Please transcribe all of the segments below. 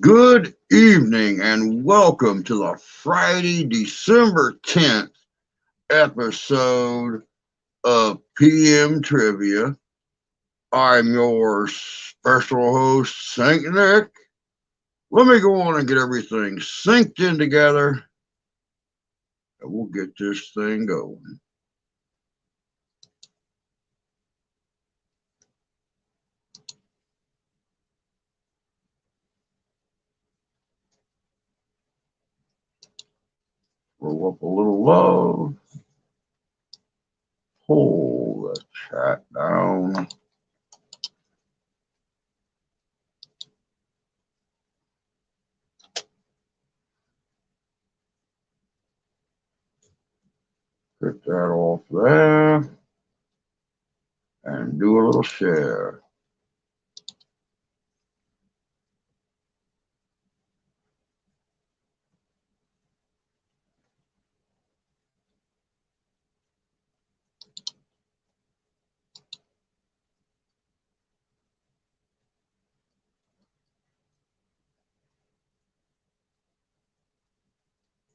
Good evening and welcome to the Friday, December 10th episode of PM Trivia. I'm your special host, Saint Nick. Let me go on and get everything synced in together and we'll get this thing going. Throw up a little love. Pull the chat down. Get that off there. And do a little share.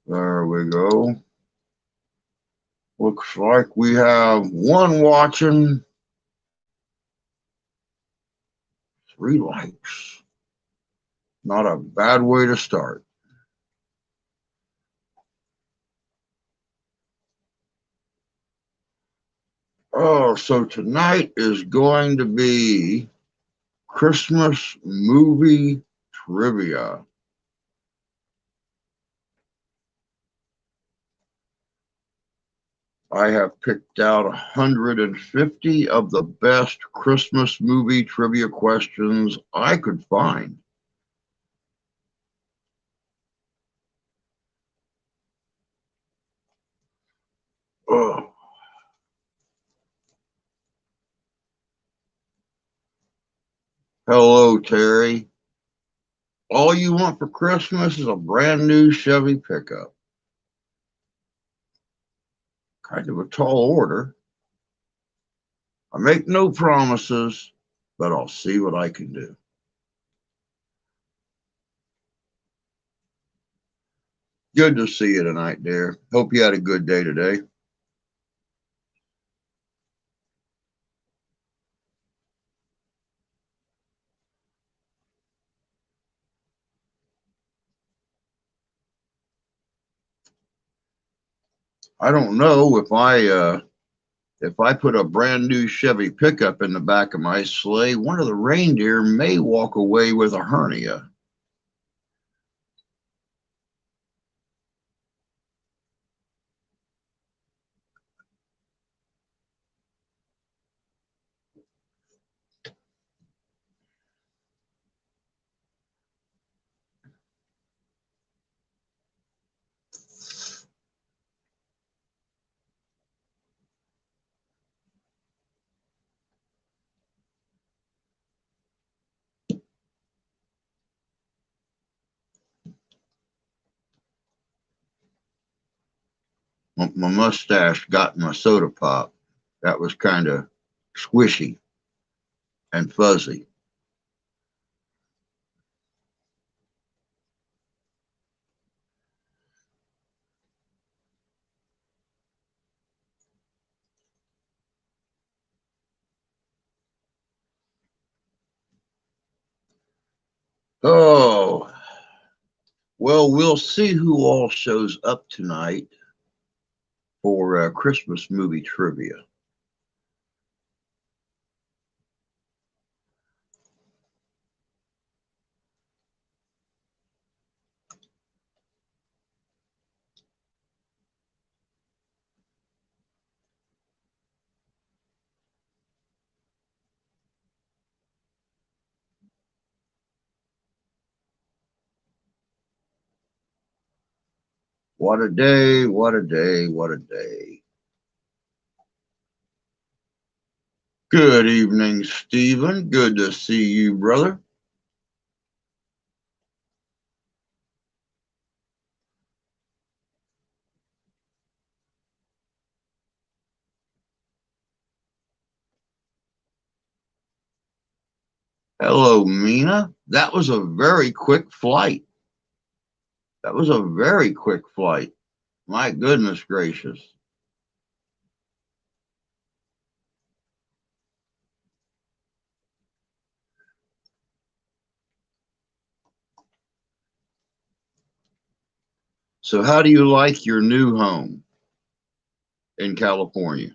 There we go. Looks like we have one watching, 3 likes. Not a bad way to start. Oh, so tonight is going to be Christmas movie trivia. I have picked out 150 of the best Christmas movie trivia questions I could find. Oh. Hello, Terry. All you want for Christmas is a brand new Chevy pickup. Kind of a tall order. I make no promises, but I'll see what I can do. Good to see you tonight, dear. Hope you had a good day today. I don't know if I put a brand new Chevy pickup in the back of my sleigh, one of the reindeer may walk away with a hernia. My mustache got my soda pop. That was kind of squishy and fuzzy. Oh, well, we'll see who all shows up tonight for Christmas movie trivia. What a day, what a day, what a day. Good evening, Stephen. Good to see you, brother. Hello, Mina. That was a very quick flight. That was a very quick flight. My goodness gracious. So how do you like your new home in California?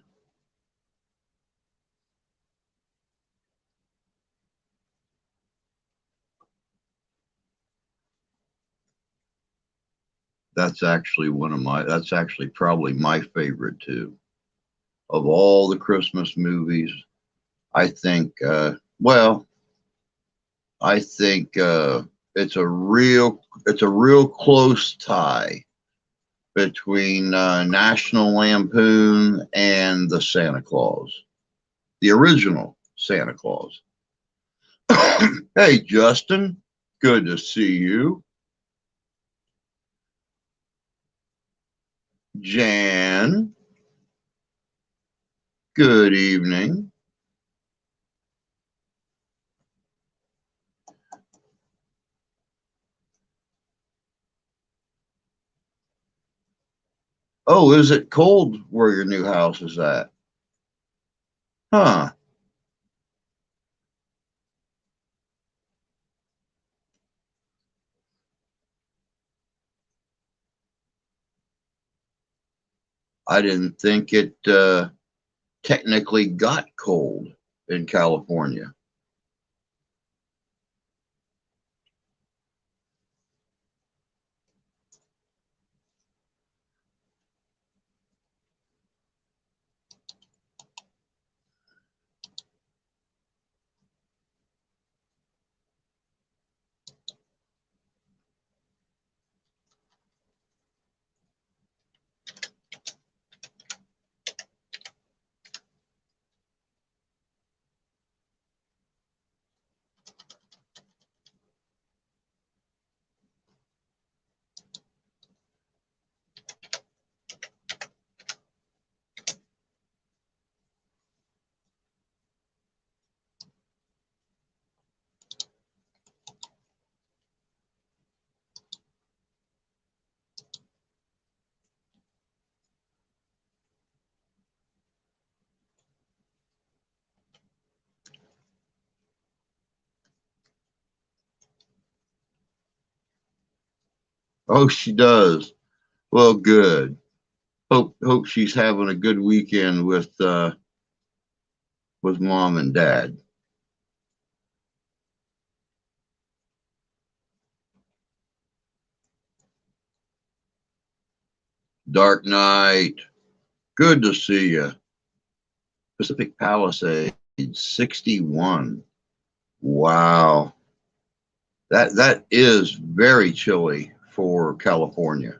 That's actually that's actually probably my favorite too. Of all the Christmas movies, I think, I think it's a real close tie between National Lampoon and the Santa Claus, the original Santa Claus. Hey, Justin, good to see you. Jan, good evening. Oh, is it cold where your new house is at? Huh. I didn't think it technically got cold in California. Oh, she does. Well, good. Hope she's having a good weekend with mom and dad. Dark Knight, good to see you. Pacific Palisades, 61. Wow. That is very chilly for California.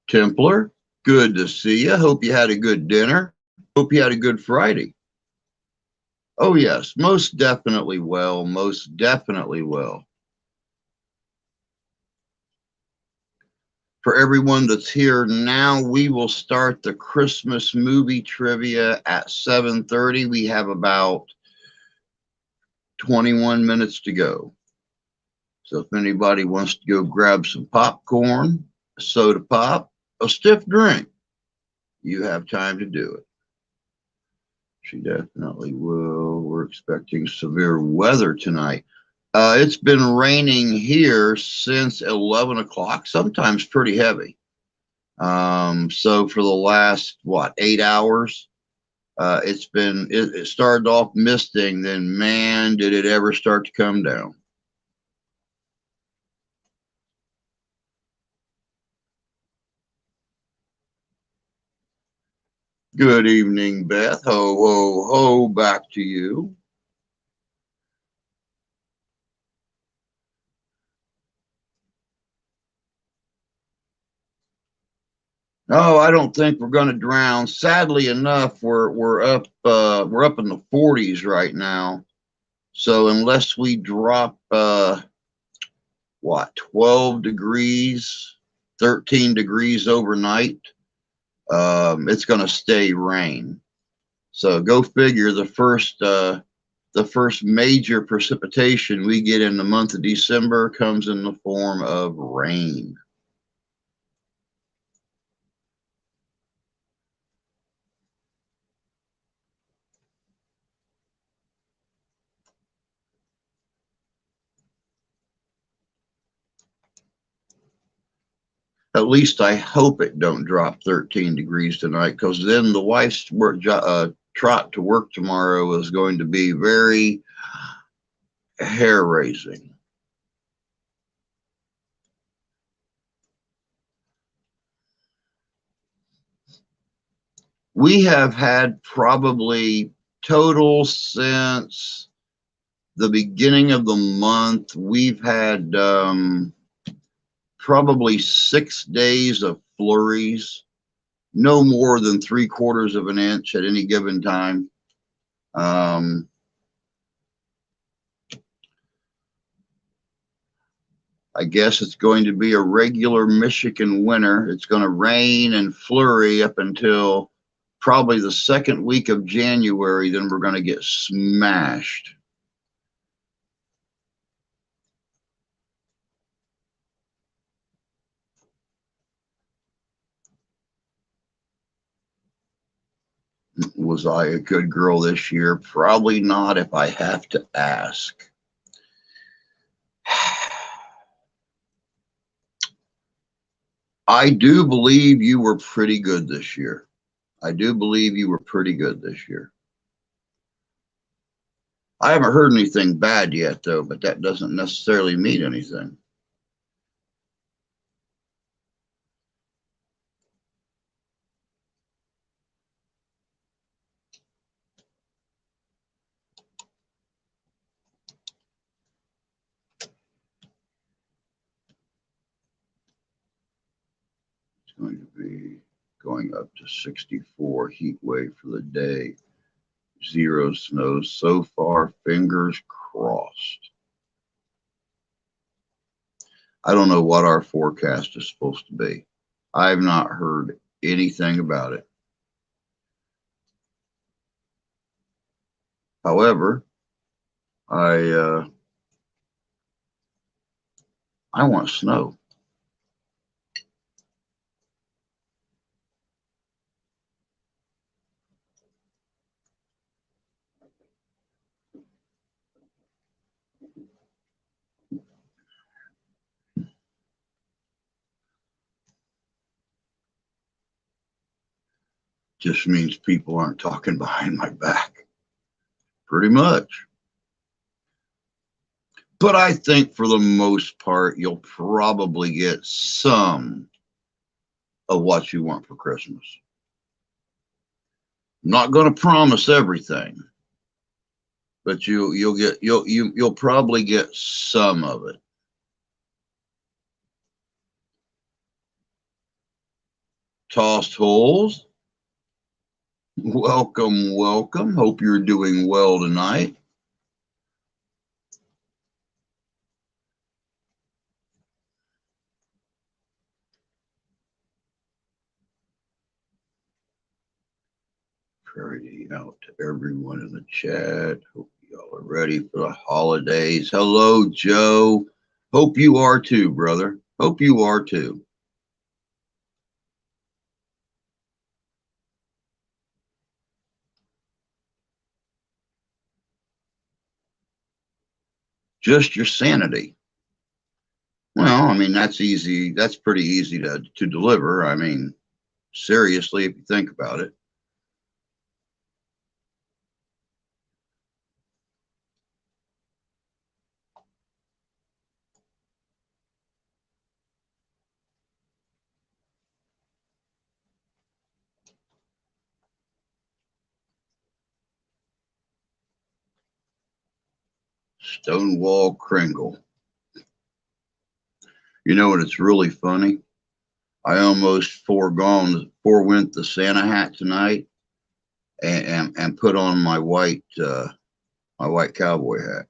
Templar, good to see you. Hope you had a good dinner. Hope you had a good Friday. Oh, yes, most definitely well. Most definitely well. For everyone that's here now, we will start the Christmas movie trivia at 7:30. We have about 21 minutes to go. So if anybody wants to go grab some popcorn, a soda pop, a stiff drink, you have time to do it. She definitely will. We're expecting severe weather tonight. It's been raining here since 11 o'clock, sometimes pretty heavy. So for the last, 8 hours, it started off misting, then man, did it ever start to come down. Good evening, Beth. Ho, ho, ho, back to you. No, I don't think we're going to drown. Sadly enough, we're up in the 40s right now. So unless we drop what, 12 degrees, 13 degrees overnight. It's going to stay rain. So go figure, the first major precipitation we get in the month of December comes in the form of rain. At least I hope it don't drop 13 degrees tonight, because then the wife's trot to work tomorrow is going to be very hair-raising. We have had probably total since the beginning of the month, we've had probably 6 days of flurries, no more than 3/4 of an inch at any given time. I guess it's going to be a regular Michigan winter. It's going to rain and flurry up until probably the second week of January. Then we're going to get smashed. Was I a good girl this year? Probably not, if I have to ask. I do believe you were pretty good this year. I do believe you were pretty good this year. I haven't heard anything bad yet, though, but that doesn't necessarily mean anything. It's going to be going up to 64 heat wave for the day. 0 snow so far, fingers crossed. I don't know what our forecast is supposed to be. I have not heard anything about it. However, I want snow. Just means people aren't talking behind my back. Pretty much. But I think for the most part, you'll probably get some of what you want for Christmas. I'm not going to promise everything, but you'll probably get some of it. Tossed holes. Welcome, welcome. Hope you're doing well tonight. Pretty out to everyone in the chat. Hope y'all are ready for the holidays. Hello, Joe. Hope you are too, brother. Hope you are too. Just your sanity. Well, I mean, that's easy. That's pretty easy to deliver. I mean, seriously, if you think about it. Stonewall Kringle. You know what? It's really funny. I almost forewent the Santa hat tonight, and put on my white cowboy hat.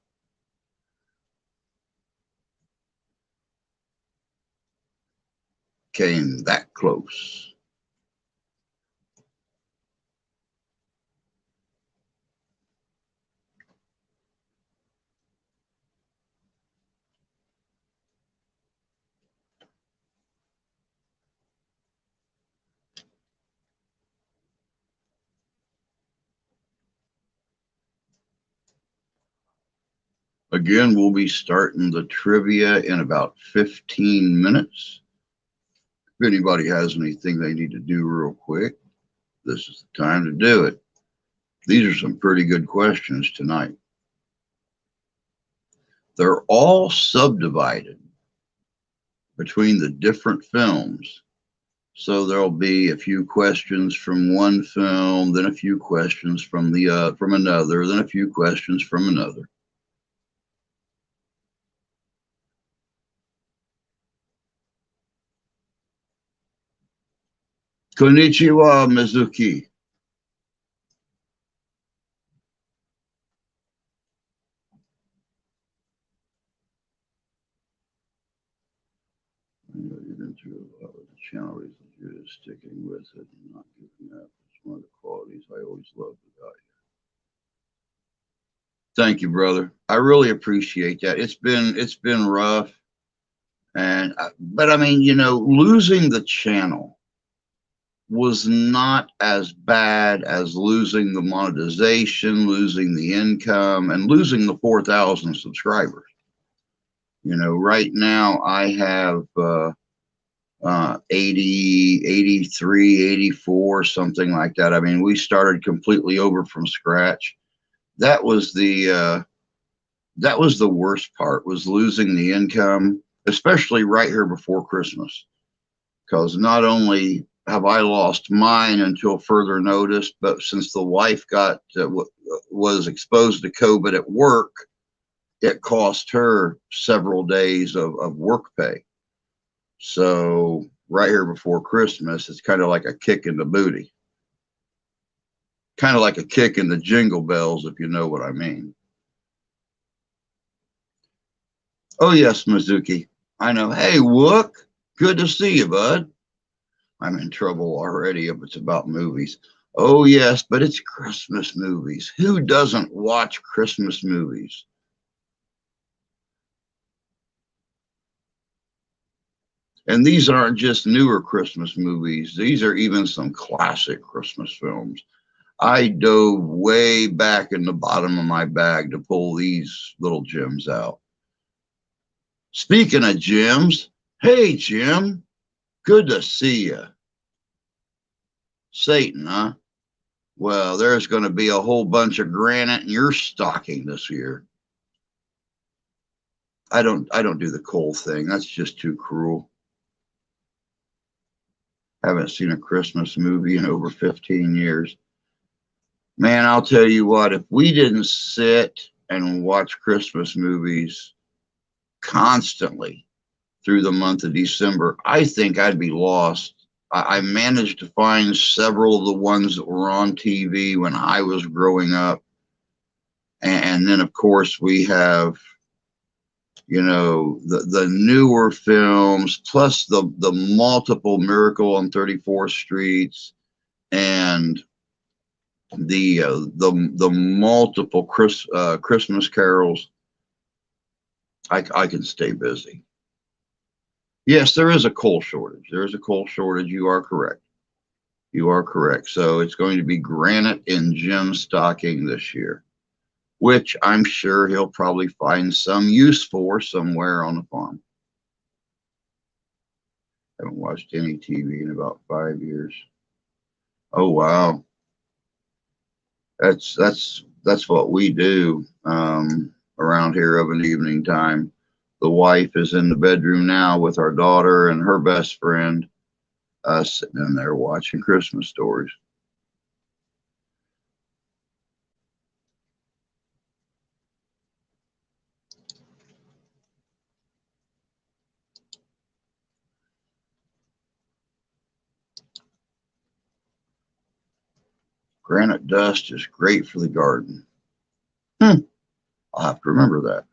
came that close. Again, we'll be starting the trivia in about 15 minutes. If anybody has anything they need to do real quick, this is the time to do it. These are some pretty good questions tonight. They're all subdivided between the different films. So there'll be a few questions from one film, then a few questions from another, then a few questions from another. Konnichiwa, Mizuki. I know you've been through a lot with the channel recently. You're just sticking with it and not giving up. It's one of the qualities I always loved about you. Thank you, brother. I really appreciate that. It's been rough, and but I mean, you know, losing the channel was not as bad as losing the monetization, losing the income, and losing the 4,000 subscribers. You know, right now I have 80, 83, 84, something like that. I mean, we started completely over from scratch. That was the worst part, was losing the income, especially right here before Christmas, because not only have I lost mine until further notice, but since the wife was exposed to COVID at work, it cost her several days of work pay. So right here before Christmas, it's kind of like a kick in the booty. Kind of like a kick in the jingle bells, if you know what I mean. Oh, yes, Mizuki. I know. Hey, Wook. Good to see you, bud. I'm in trouble already if it's about movies. Oh, yes, but it's Christmas movies. Who doesn't watch Christmas movies? And these aren't just newer Christmas movies. These are even some classic Christmas films. I dove way back in the bottom of my bag to pull these little gems out. Speaking of gems, hey, Jim, good to see you. Satan, huh? Well, there's going to be a whole bunch of granite in your stocking this year. I don't do the coal thing. That's just too cruel. Haven't seen a Christmas movie in over 15 years. Man, I'll tell you what, if we didn't sit and watch Christmas movies constantly through the month of December, I think I'd be lost. I managed to find several of the ones that were on TV when I was growing up. And then, of course, we have, you know, the newer films, plus the multiple Miracle on 34th Streets and the multiple Christmas carols. I can stay busy. Yes, there is a coal shortage. There is a coal shortage. You are correct. You are correct. So it's going to be granite and gem stocking this year, which I'm sure he'll probably find some use for somewhere on the farm. Haven't watched any TV in about 5 years. Oh, wow. That's what we do around here of an evening time. The wife is in the bedroom now with our daughter and her best friend, sitting in there watching Christmas stories. Granite dust is great for the garden. I'll have to remember that.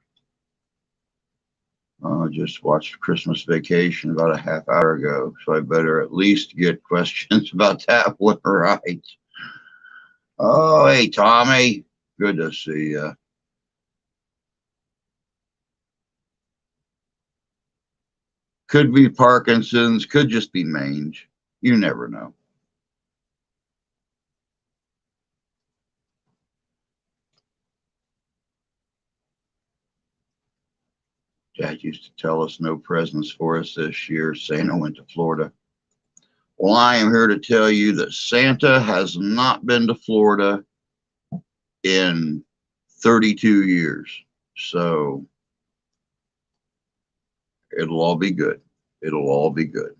I just watched Christmas Vacation about a half hour ago, so I better at least get questions about that one right. Oh, hey, Tommy. Good to see you. Could be Parkinson's, could just be mange. You never know. Dad used to tell us no presents for us this year. Santa went to Florida. Well, I am here to tell you that Santa has not been to Florida in 32 years. So it'll all be good. It'll all be good.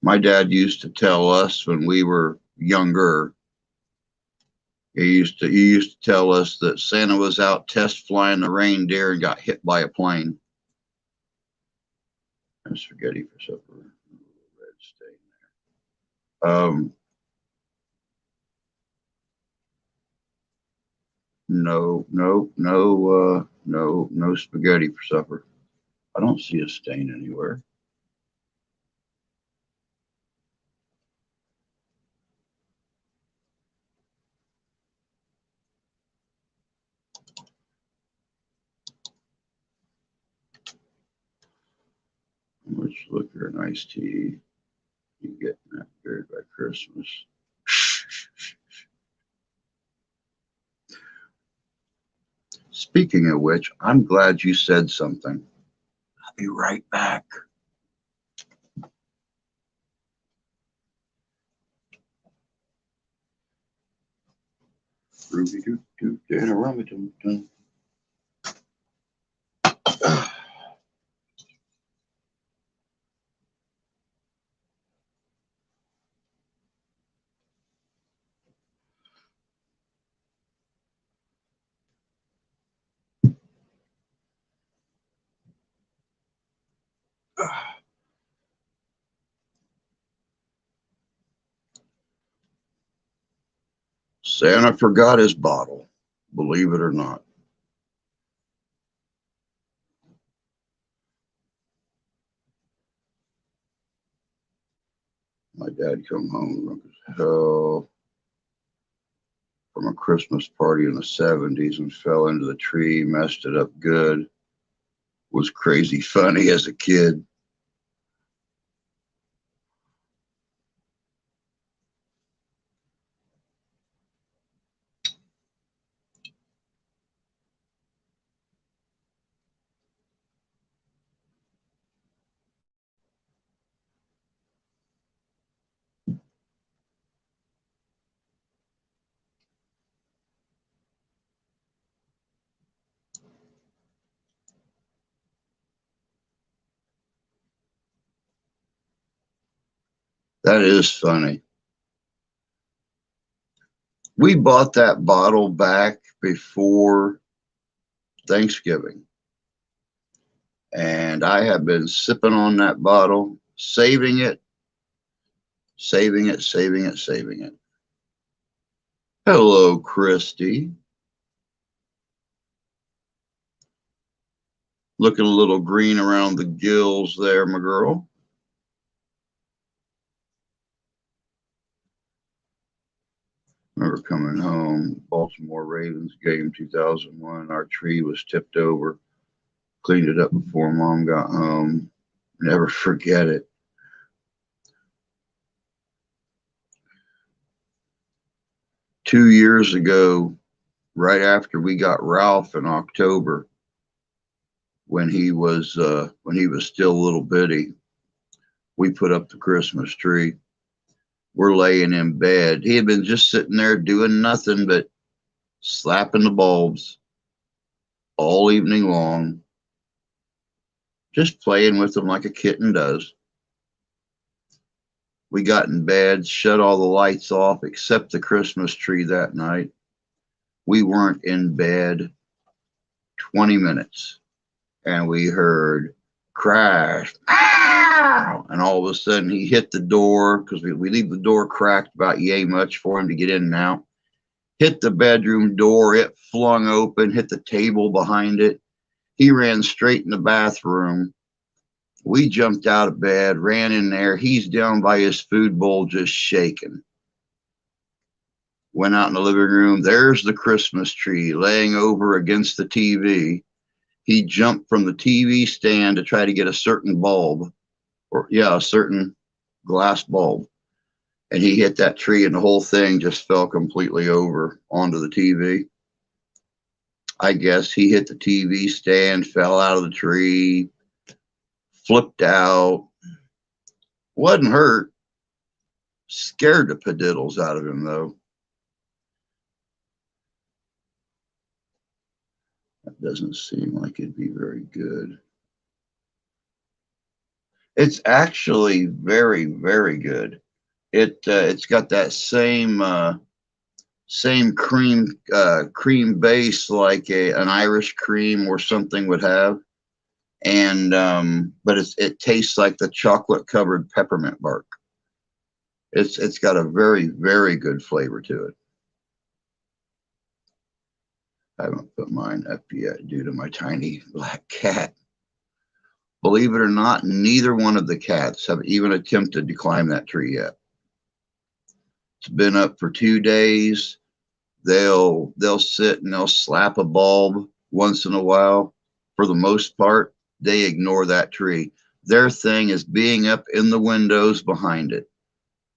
My dad used to tell us when we were younger, he used to tell us that Santa was out test flying the reindeer and got hit by a plane. And spaghetti for supper. Red stain there. No spaghetti for supper. I don't see a stain anywhere. Much liquor and iced tea you get that buried by Christmas. Speaking of which, I'm glad you said something. I'll be right back. Ruby doo doo doo rummy doo doo. Santa forgot his bottle, believe it or not. My dad come home drunk as hell from a Christmas party in the 70s and fell into the tree, messed it up good. Was crazy funny as a kid. That is funny. We bought that bottle back before Thanksgiving. And I have been sipping on that bottle, saving it, saving it, saving it, saving it. Hello, Christy. Looking a little green around the gills there, my girl. Remember coming home, Baltimore Ravens game 2001. Our tree was tipped over. Cleaned it up before Mom got home. Never forget it. Two years ago, right after we got Ralph in October, when he was still a little bitty, we put up the Christmas tree. We're laying in bed. He had been just sitting there doing nothing but slapping the bulbs all evening long, just playing with them like a kitten does. We got in bed, shut all the lights off except the Christmas tree that night. We weren't in bed 20 minutes, and we heard crash. Ow! And all of a sudden he hit the door, because we leave the door cracked about yay much for him to get in and out. Hit the bedroom door, it flung open, hit the table behind it. He ran straight in the bathroom. We jumped out of bed, ran in there. He's down by his food bowl just shaking. Went out in the living room. There's the Christmas tree laying over against the TV. He jumped from the TV stand to try to get a certain bulb, or a certain glass bulb. And he hit that tree, and the whole thing just fell completely over onto the TV. I guess he hit the TV stand, fell out of the tree, flipped out. Wasn't hurt. Scared the padiddles out of him, though. That doesn't seem like it'd be very good. It's actually very, very good. It's got that same cream base like an Irish cream or something would have, and but it tastes like the chocolate covered peppermint bark. It's got a very, very good flavor to it. I haven't put mine up yet due to my tiny black cat. Believe it or not, neither one of the cats have even attempted to climb that tree yet. It's been up for 2 days. They'll sit and they'll slap a bulb once in a while. For the most part, they ignore that tree. Their thing is being up in the windows behind it,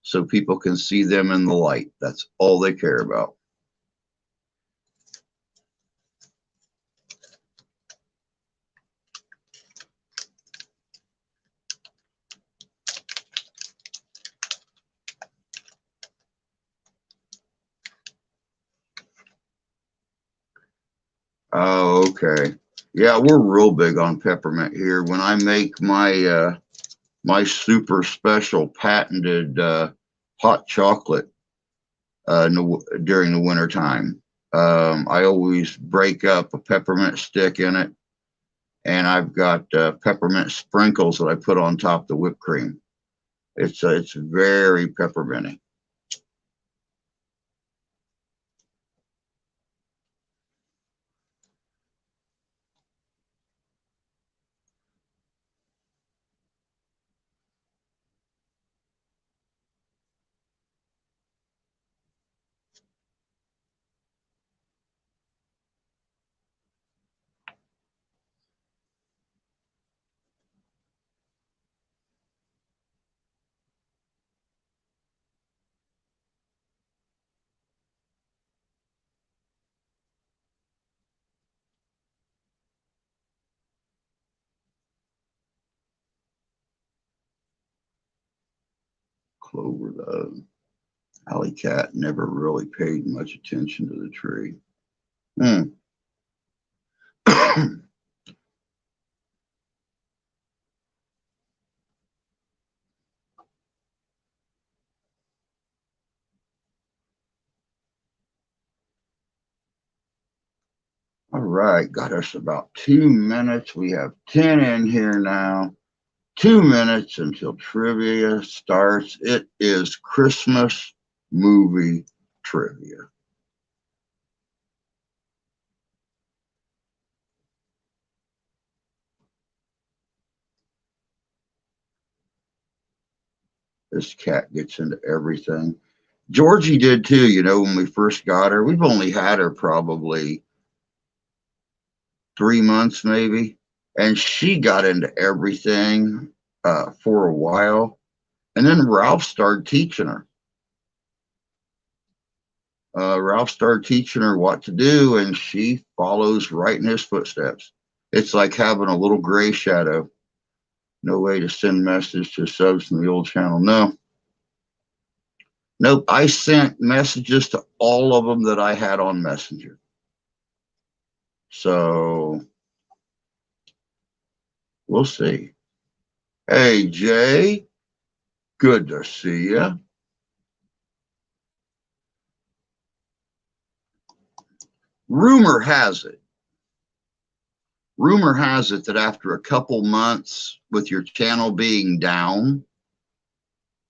so people can see them in the light. That's all they care about. Oh, okay. Yeah, we're real big on peppermint here. When I make my my super special patented hot chocolate during the winter time, I always break up a peppermint stick in it, and I've got peppermint sprinkles that I put on top of the whipped cream. It's very pepperminty. Clover, the alley cat, never really paid much attention to the tree. All right, got us about 2 minutes. We have 10 in here now. 2 minutes until trivia starts. It is Christmas movie trivia. This cat gets into everything. Georgie did too, when we first got her. We've only had her probably 3 months maybe, and she got into everything for a while. And then Ralph started teaching her. Ralph started teaching her what to do, and she follows right in his footsteps. It's like having a little gray shadow. No way to send messages to subs in the old channel. No. Nope. I sent messages to all of them that I had on Messenger. So we'll see. Hey, Jay. Good to see you. Rumor has it that after a couple months with your channel being down,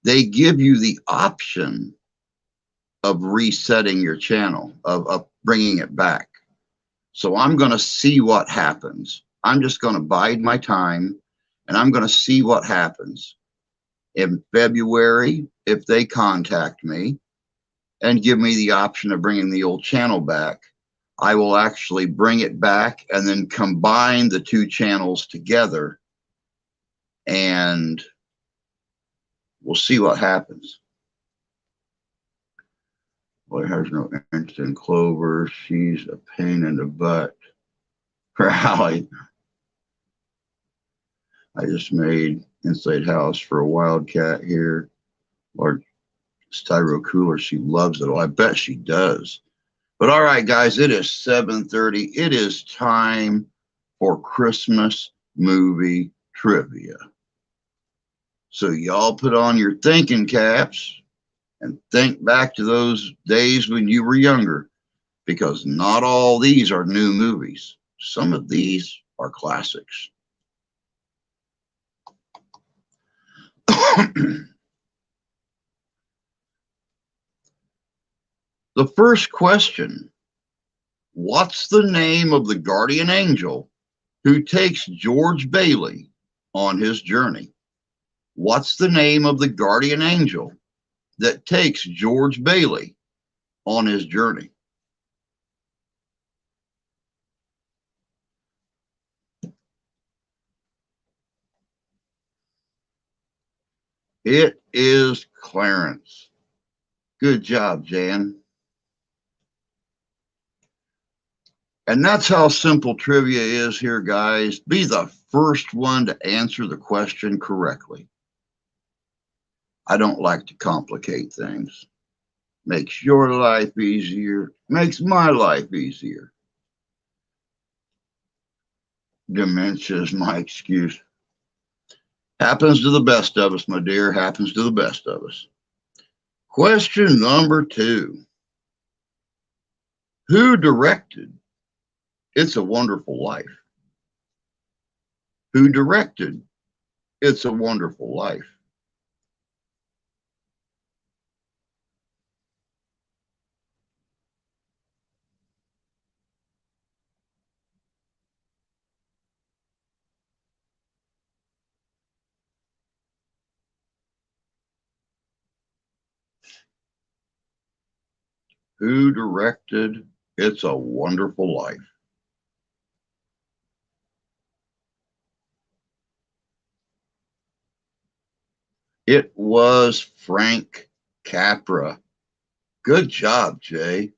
they give you the option of resetting your channel, of bringing it back. So I'm going to see what happens. I'm just going to bide my time, and I'm going to see what happens. In February, if they contact me and give me the option of bringing the old channel back, I will actually bring it back and then combine the two channels together, and we'll see what happens. Boy has no interest in Clover. She's a pain in the butt. Ralphie. I just made inside house for a wildcat here. Or styro cooler. She loves it. Well, I bet she does. But all right, guys, it is 7:30. It is time for Christmas movie trivia. So y'all put on your thinking caps and think back to those days when you were younger, because not all these are new movies. Some of these are classics. The first question: what's the name of the guardian angel who takes George Bailey on his journey? What's the name of the guardian angel that takes George Bailey on his journey? It is Clarence. Good job, Jan. And that's how simple trivia is here, guys. Be the first one to answer the question correctly. I don't like to complicate things. Makes your life easier, makes my life easier. Dementia is my excuse. Happens to the best of us, my dear. Happens to the best of us. Question number 2. Who directed It's a Wonderful Life? Who directed It's a Wonderful Life? Who directed It's a Wonderful Life? It was Frank Capra. Good job, Jay.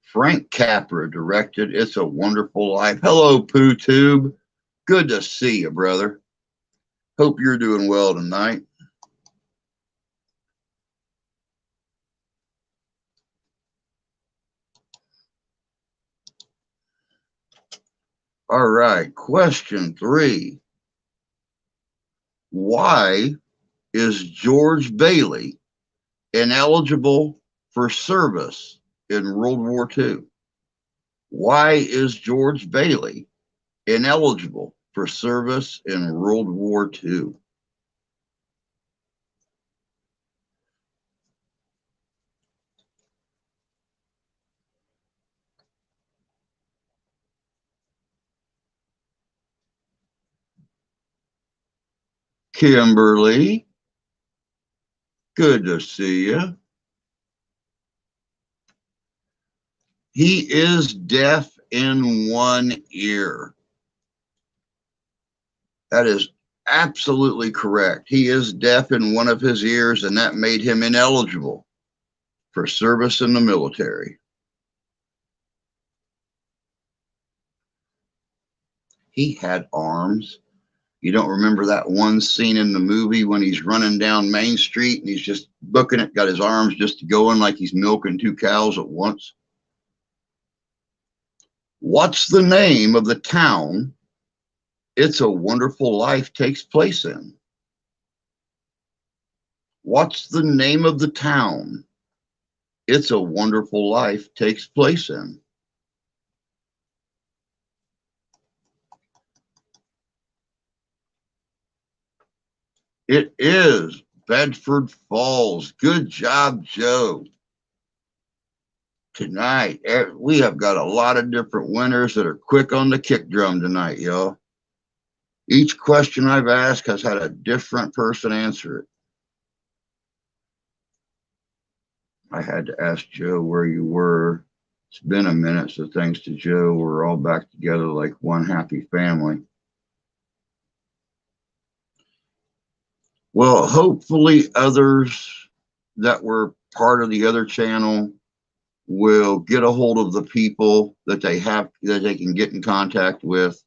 Frank Capra directed It's a Wonderful Life. Hello, Pooh Tube. Good to see you, brother. Hope you're doing well tonight. All right, question 3. Why is George Bailey ineligible for service in World War II? Why is George Bailey ineligible for service in World War II? Kimberly, good to see you. He is deaf in one ear. That is absolutely correct. He is deaf in one of his ears, and that made him ineligible for service in the military. He had arms. You don't remember that one scene in the movie when he's running down Main Street and he's just booking it, got his arms just going like he's milking 2 cows at once? What's the name of the town It's a Wonderful Life takes place in? What's the name of the town It's a Wonderful Life takes place in? It is Bedford Falls. Good job, Joe. Tonight, we have got a lot of different winners that are quick on the kick drum tonight, y'all. Each question I've asked has had a different person answer it. I had to ask Joe where you were. It's been a minute, so thanks to Joe, we're all back together like one happy family. Well, hopefully others that were part of the other channel will get a hold of the people that they can get in contact with,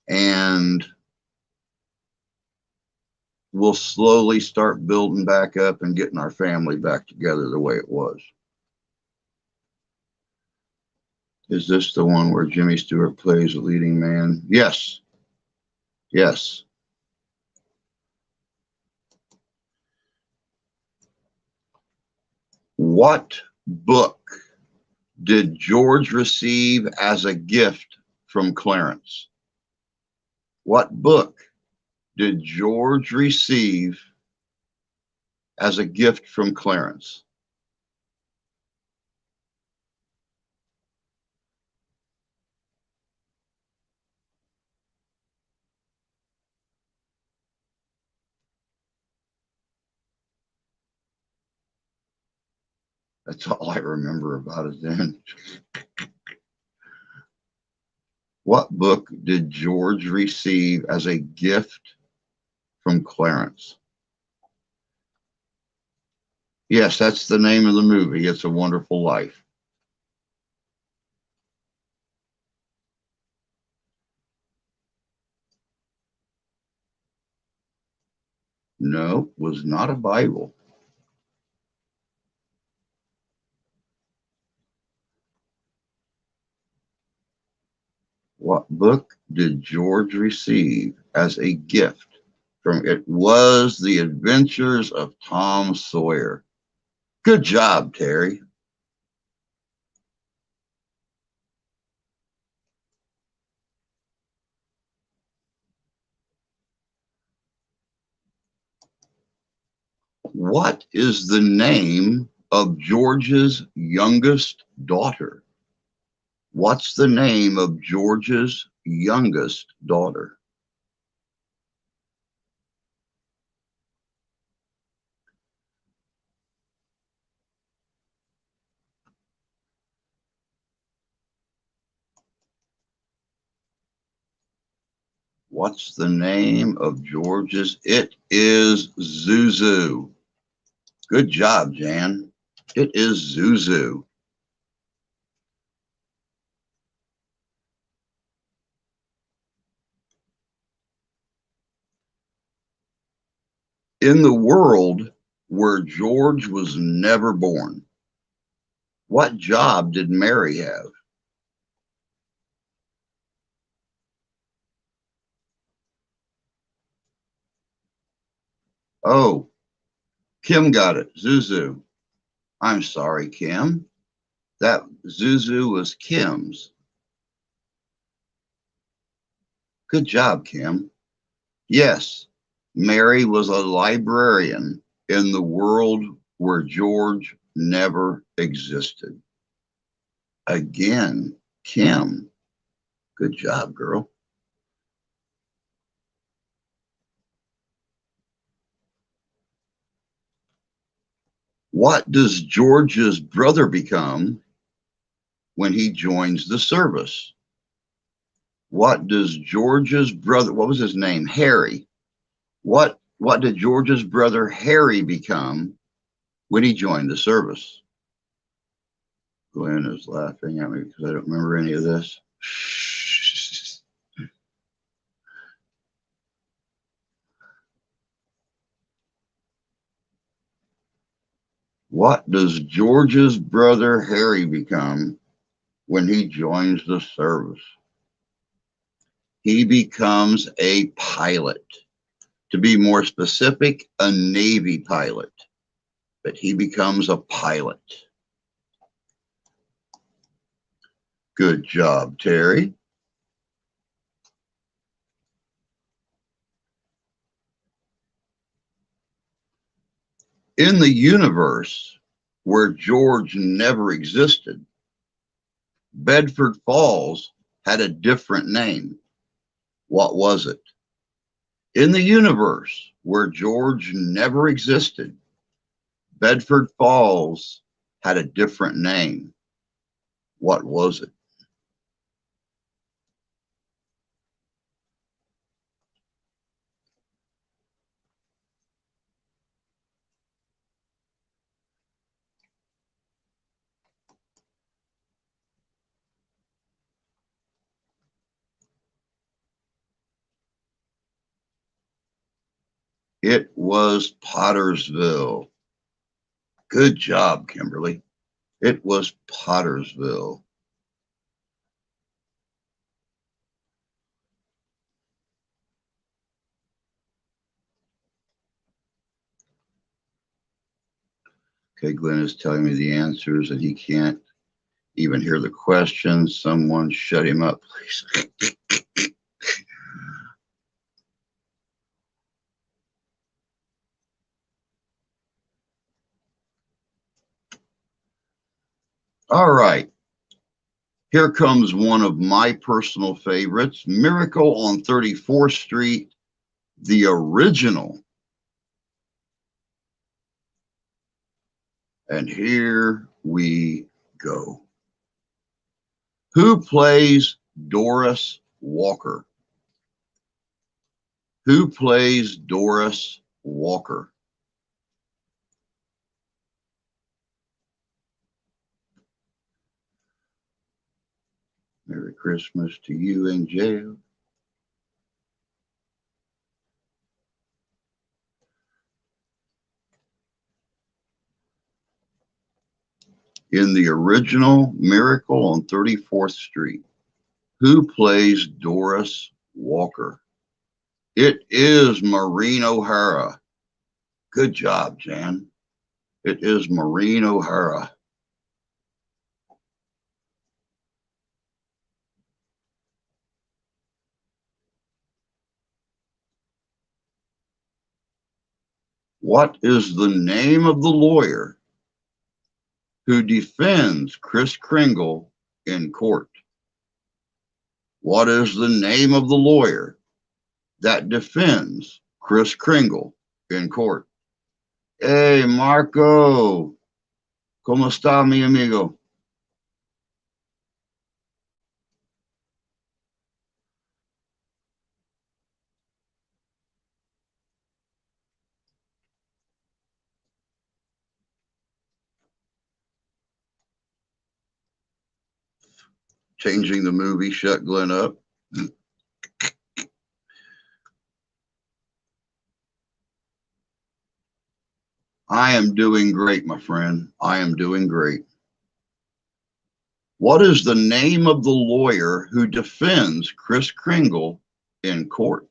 and we'll slowly start building back up and getting our family back together the way it was. Is this the one where Jimmy Stewart plays a leading man? Yes. Yes. What book did George receive as a gift from Clarence? What book did George receive as a gift from Clarence? That's all I remember about it then. What book did George receive as a gift from Clarence? Yes, that's the name of the movie. It's a Wonderful Life. No, was not a Bible. What book did George receive as a gift from? It was The Adventures of Tom Sawyer. Good job, Terry. What is the name of George's youngest daughter? What's the name of George's youngest daughter? What's the name of George's? It is Zuzu. Good job, Jan. It is Zuzu. In the world where George was never born, what job did Mary have? Oh, Kim got it. Zuzu. I'm sorry, Kim. That Zuzu was Kim's. Good job, Kim. Yes, Mary was a librarian in the world where George never existed. Again, Kim. Good job, girl. What does George's brother become when he joins the service? What does George's brother, what was his name? Harry. What did George's brother Harry become when he joined the service? Gwynne is laughing at me because I don't remember any of this. What does George's brother Harry become when he joins the service? He becomes a pilot. To be more specific, a Navy pilot. But he becomes a pilot. Good job, Terry. In the universe where George never existed, Bedford Falls had a different name. What was it? In the universe where George never existed, Bedford Falls had a different name. What was it? It was Pottersville. Good job, Kimberly. It was Pottersville. Okay, Glenn is telling me the answers and he can't even hear the questions. Someone shut him up, please. All right. Here comes one of my personal favorites, Miracle on 34th Street, the original. And here we go. Who plays Doris Walker? Who plays Doris Walker? Merry Christmas to you in jail. In the original Miracle on 34th Street, who plays Doris Walker? It is Maureen O'Hara. Good job, Jan. It is Maureen O'Hara. What is the name of the lawyer who defends Kris Kringle in court? What is the name of the lawyer that defends Kris Kringle in court? Hey, Marco. ¿Cómo está, mi amigo? Changing the movie shut Glenn up. I am doing great, my friend. I am doing great. What is the name of the lawyer who defends Kris Kringle in court?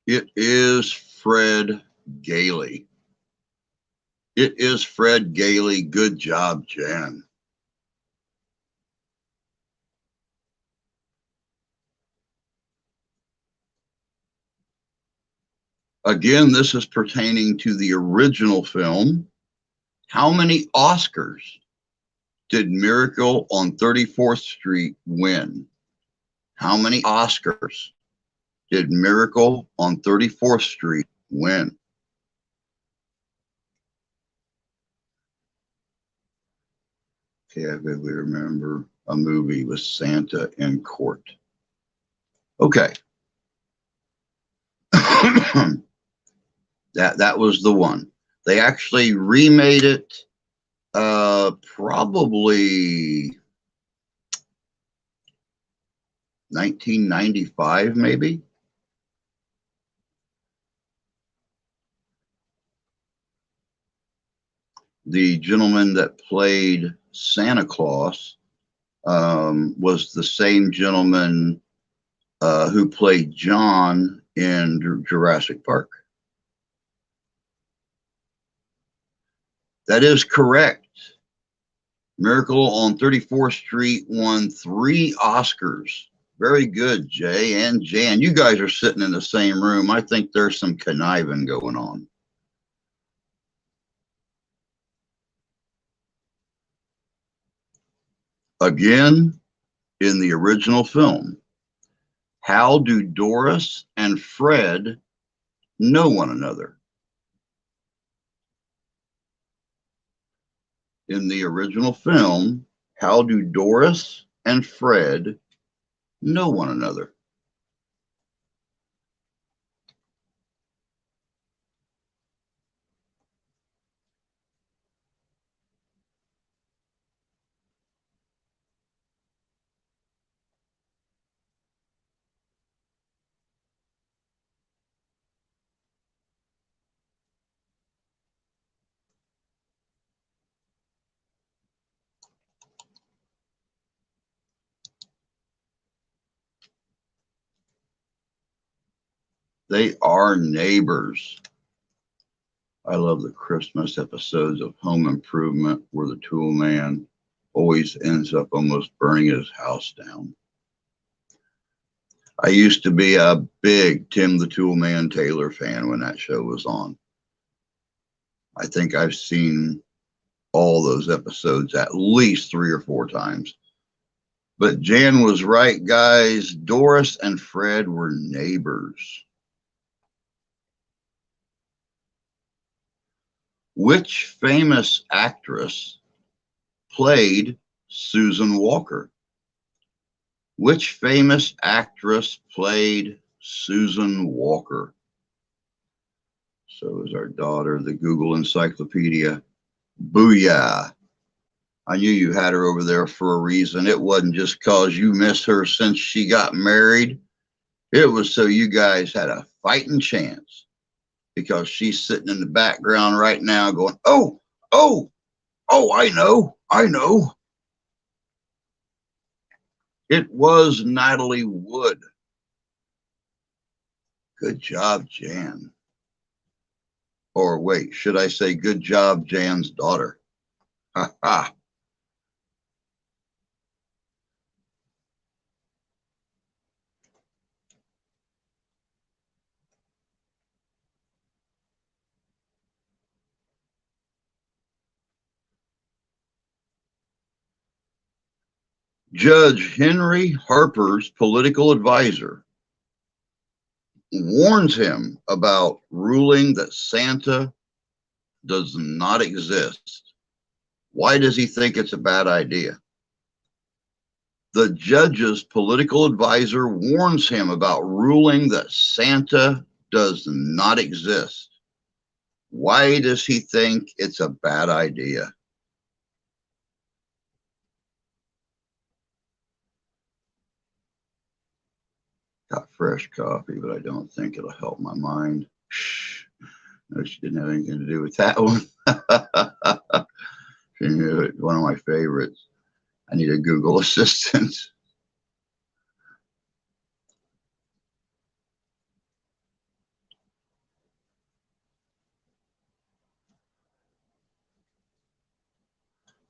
It is Fred Gailey. It is Fred Gailey. Good job, Jan. Again, this is pertaining to the original film. How many Oscars did Miracle on 34th Street win? How many Oscars did Miracle on 34th Street win? Okay, I vividly remember a movie with Santa in court. Okay. that was the one. They actually remade it probably 1995, maybe. The gentleman that played Santa Claus was the same gentleman who played John in Jurassic Park. That is correct. Miracle on 34th Street won 3 Oscars. Very good, Jay and Jan. You guys are sitting in the same room. I think there's some conniving going on. Again, in the original film, how do Doris and Fred know one another? In the original film, how do Doris and Fred know one another? They are neighbors. I love the Christmas episodes of Home Improvement where the tool man always ends up almost burning his house down. I used to be a big Tim the Toolman Taylor fan when that show was on. I think I've seen all those episodes at least 3 or 4 times. But Jan was right, guys. Doris and Fred were neighbors. Which famous actress played Susan Walker? Which famous actress played Susan Walker? So is our daughter, the Google Encyclopedia. Booyah. I knew you had her over there for a reason. It wasn't just because you miss her since she got married. It was so you guys had a fighting chance, because she's sitting in the background right now going, oh, I know. It was Natalie Wood. Good job, Jan. Or wait, should I say good job, Jan's daughter? Ha ha. Judge Henry Harper's political advisor warns him about ruling that Santa does not exist. Why does he think it's a bad idea? The judge's political advisor warns him about ruling that Santa does not exist. Why does he think it's a bad idea? Got fresh coffee, but I don't think it'll help my mind. Shh. No, she didn't have anything to do with that one. She knew it. One of my favorites. I need a Google Assistant.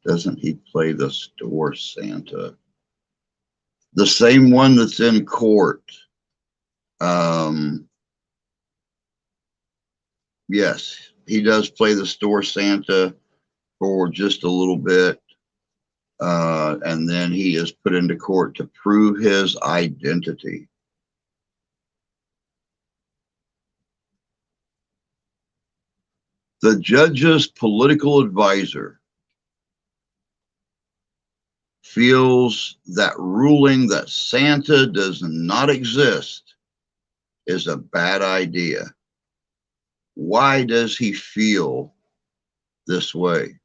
Doesn't he play the store Santa? The same one that's in court. Yes, he does play the store Santa for just a little bit. And then he is put into court to prove his identity. The judge's political advisor feels that ruling that Santa does not exist is a bad idea. Why does he feel this way?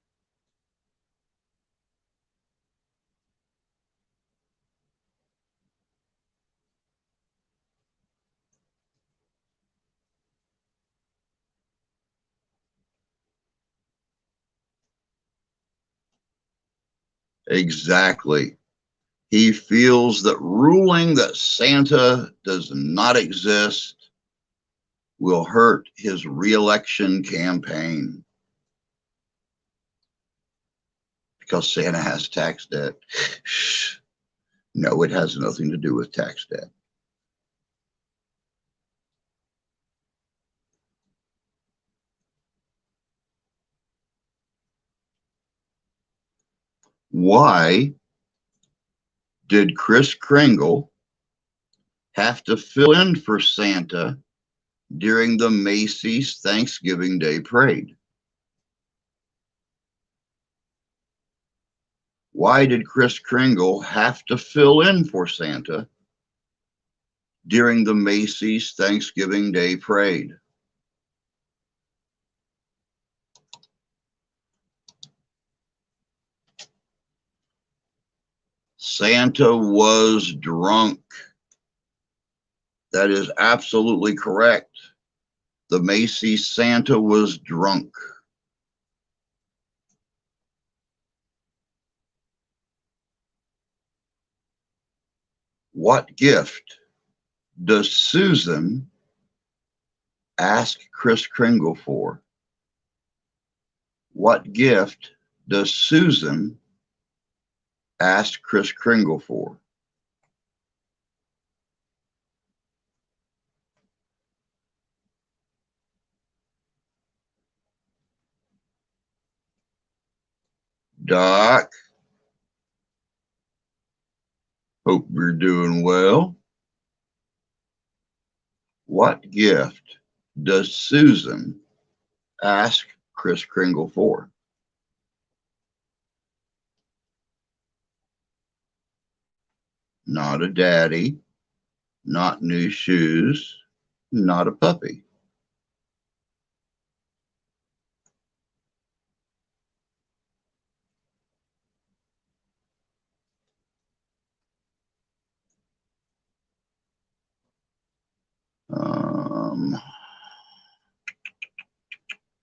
Exactly. He feels that ruling that Santa does not exist will hurt his re-election campaign because Santa has tax debt. No, it has nothing to do with tax debt. Why did Kris Kringle have to fill in for Santa during the Macy's Thanksgiving Day Parade? Why did Kris Kringle have to fill in for Santa during the Macy's Thanksgiving Day Parade? Santa was drunk. That is absolutely correct. The Macy's Santa was drunk. What gift does Susan ask Kris Kringle for? What gift does Susan ask Kris Kringle for? Doc, hope you're doing well. What gift does Susan ask Kris Kringle for? Not a daddy, not new shoes, not a puppy.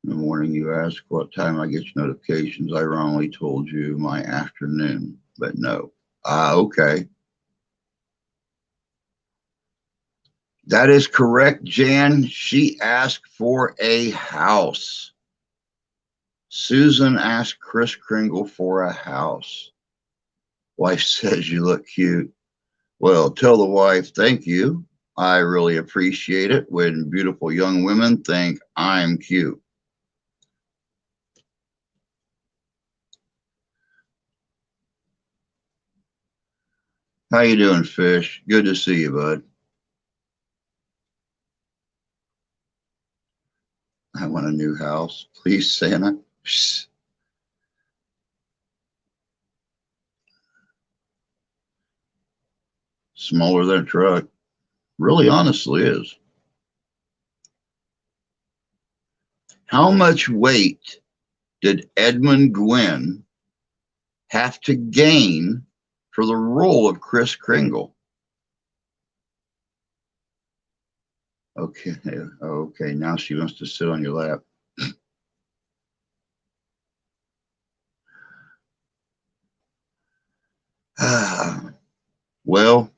In the morning you ask what time I get your notifications. I wrongly told you my afternoon, but no. Okay. That is correct, Jan. She asked for a house. Susan asked Kris Kringle for a house. Wife says you look cute. Well, tell the wife, thank you. I really appreciate it when beautiful young women think I'm cute. How you doing, Fish? Good to see you, bud. I want a new house. Please, Santa. Psst. Smaller than a truck. Really honestly is. How much weight did Edmund Gwynne have to gain for the role of Kris Kringle? Okay, okay, now she wants to sit on your lap. Well,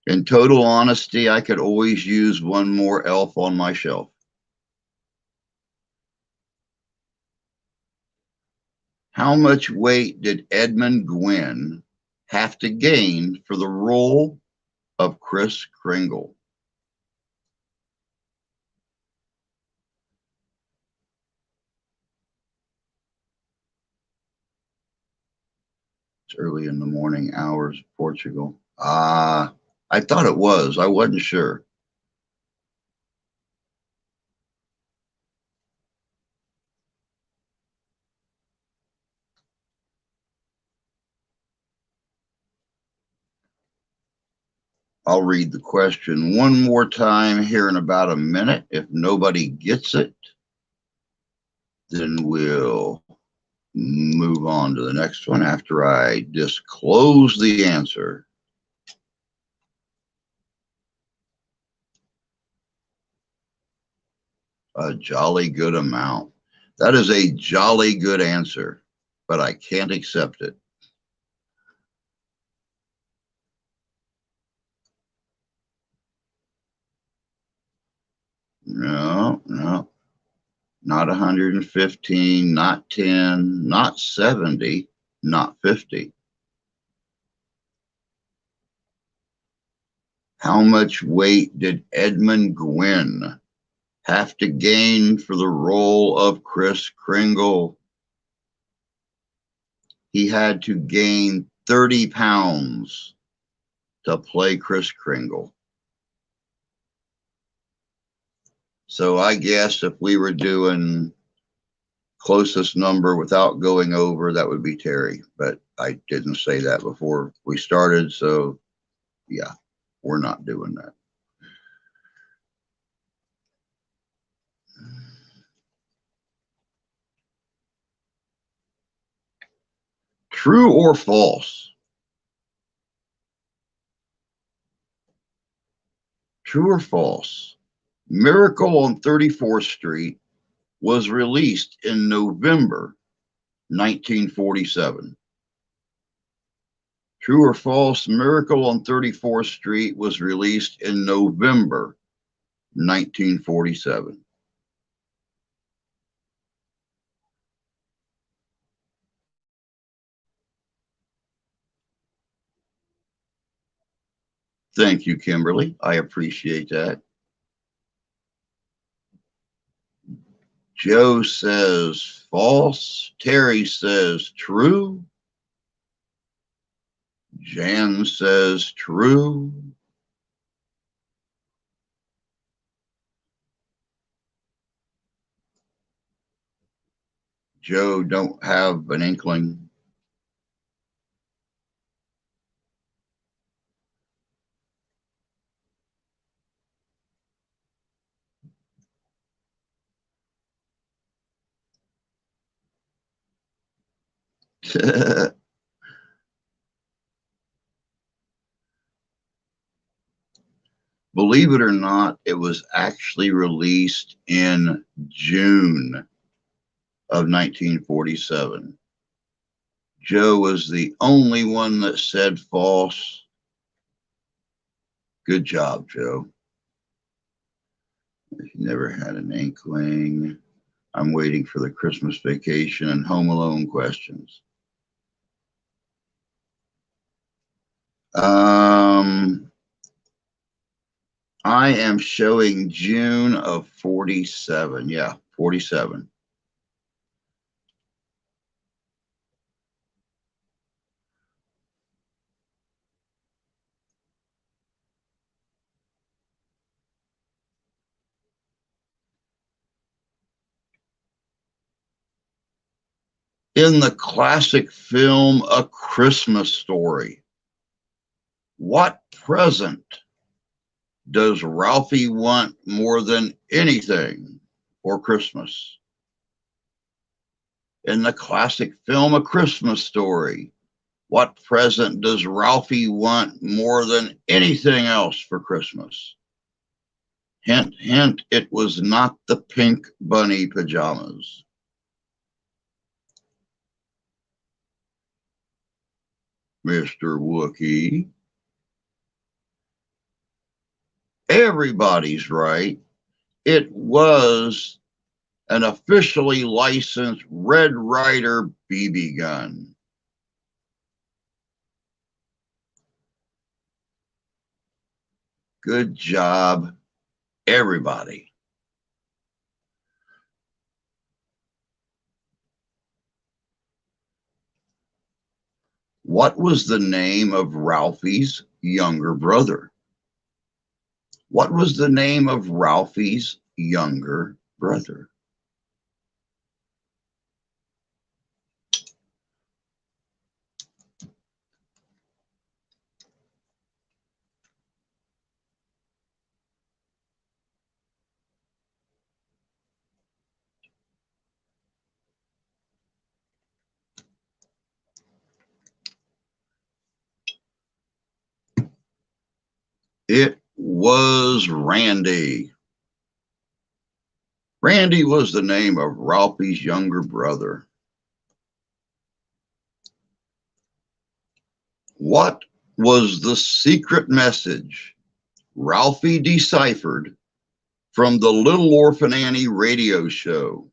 in total honesty, I could always use one more elf on my shelf. How much weight did Edmund Gwynne have to gain for the role of Kris Kringle? It's early in the morning hours of Portugal. I thought it was. I wasn't sure. I'll read the question one more time here in about a minute. If nobody gets it, then we'll move on to the next one after I disclose the answer. A jolly good amount. That is a jolly good answer, but I can't accept it. No, no. Not 115, not 10, not 70, not 50. How much weight did Edmund Gwynne have to gain for the role of Kris Kringle? He had to gain 30 pounds to play Kris Kringle. So I guess if we were doing closest number without going over, that would be Terry. But I didn't say that before we started. So yeah, we're not doing that. True or false? True or false? Miracle on 34th Street was released in November 1947. True or false? Miracle on 34th Street was released in November 1947. Thank you, Kimberly. I appreciate that. Joe says false. Terry says true. Jan says true. Joe don't have an inkling. Believe it or not, it was actually released in June of 1947. Joe was the only one that said false. Good job, Joe. If you never had an inkling, I'm waiting for the Christmas Vacation and Home Alone questions. I am showing June of 47. Yeah, 47. In the classic film A Christmas Story, what present does Ralphie want more than anything for Christmas? In the classic film A Christmas Story, what present does Ralphie want more than anything else for Christmas? Hint, hint, it was not the pink bunny pajamas. Mr. Wookie. Everybody's right. It was an officially licensed Red Ryder BB gun. Good job, everybody. What was the name of Ralphie's younger brother? What was the name of Ralphie's younger brother? It was Randy. Randy was the name of Ralphie's younger brother. What was the secret message Ralphie deciphered from the Little Orphan Annie radio show?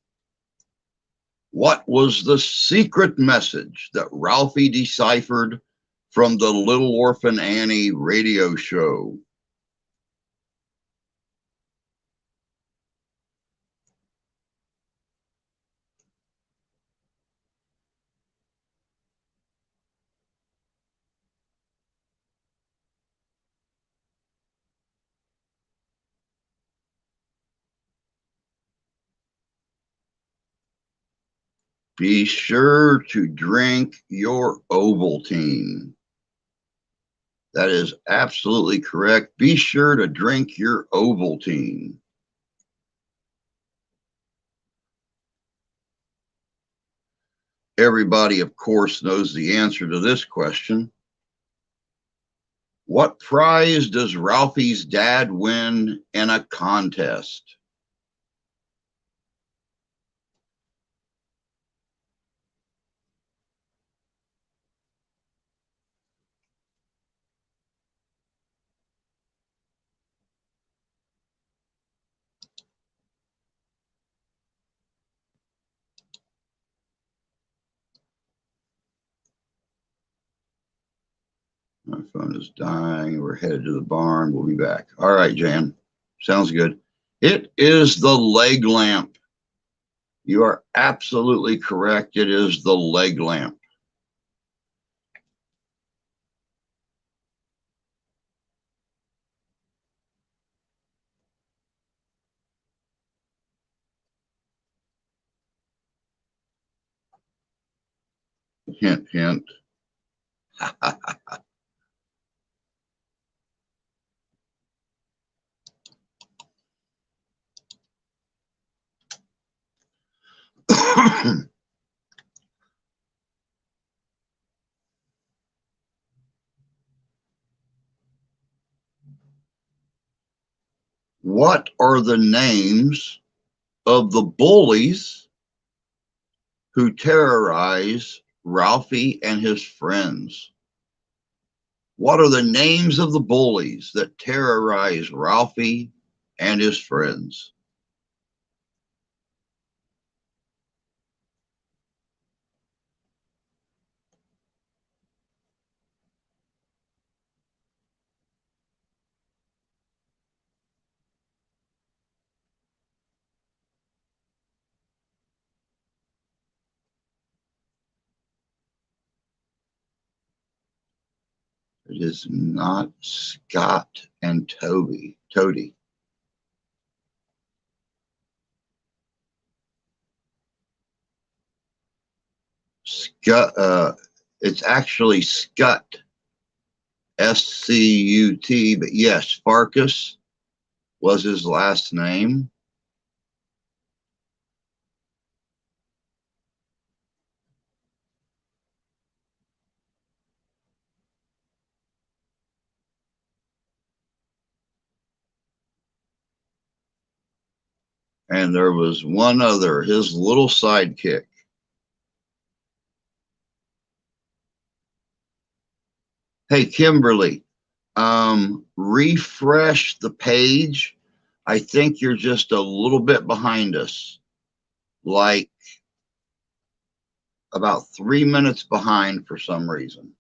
What was the secret message that Ralphie deciphered from the Little Orphan Annie radio show? Be sure to drink your Ovaltine. That is absolutely correct. Be sure to drink your Ovaltine. Everybody, of course, knows the answer to this question. What prize does Ralphie's dad win in a contest? My phone is dying. We're headed to the barn. We'll be back. All right, Jan. Sounds good. It is the leg lamp. You are absolutely correct. It is the leg lamp. Hint, hint. What are the names of the bullies who terrorize Ralphie and his friends? What are the names of the bullies that terrorize Ralphie and his friends? It is not Scott and Toby. Toady. Scut. It's actually Scut. S-C-U-T. But yes, Farkas was his last name. And there was one other, his little sidekick. Hey, Kimberly, refresh the page. I think you're just a little bit behind us, like about 3 minutes behind for some reason.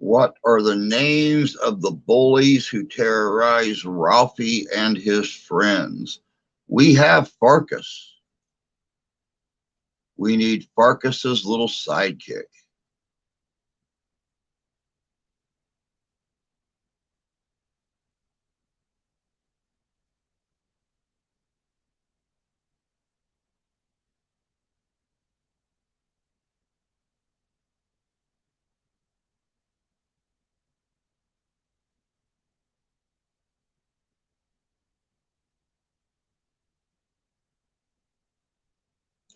What are the names of the bullies who terrorize Ralphie and his friends? We have Farkas. We need Farkas's little sidekick.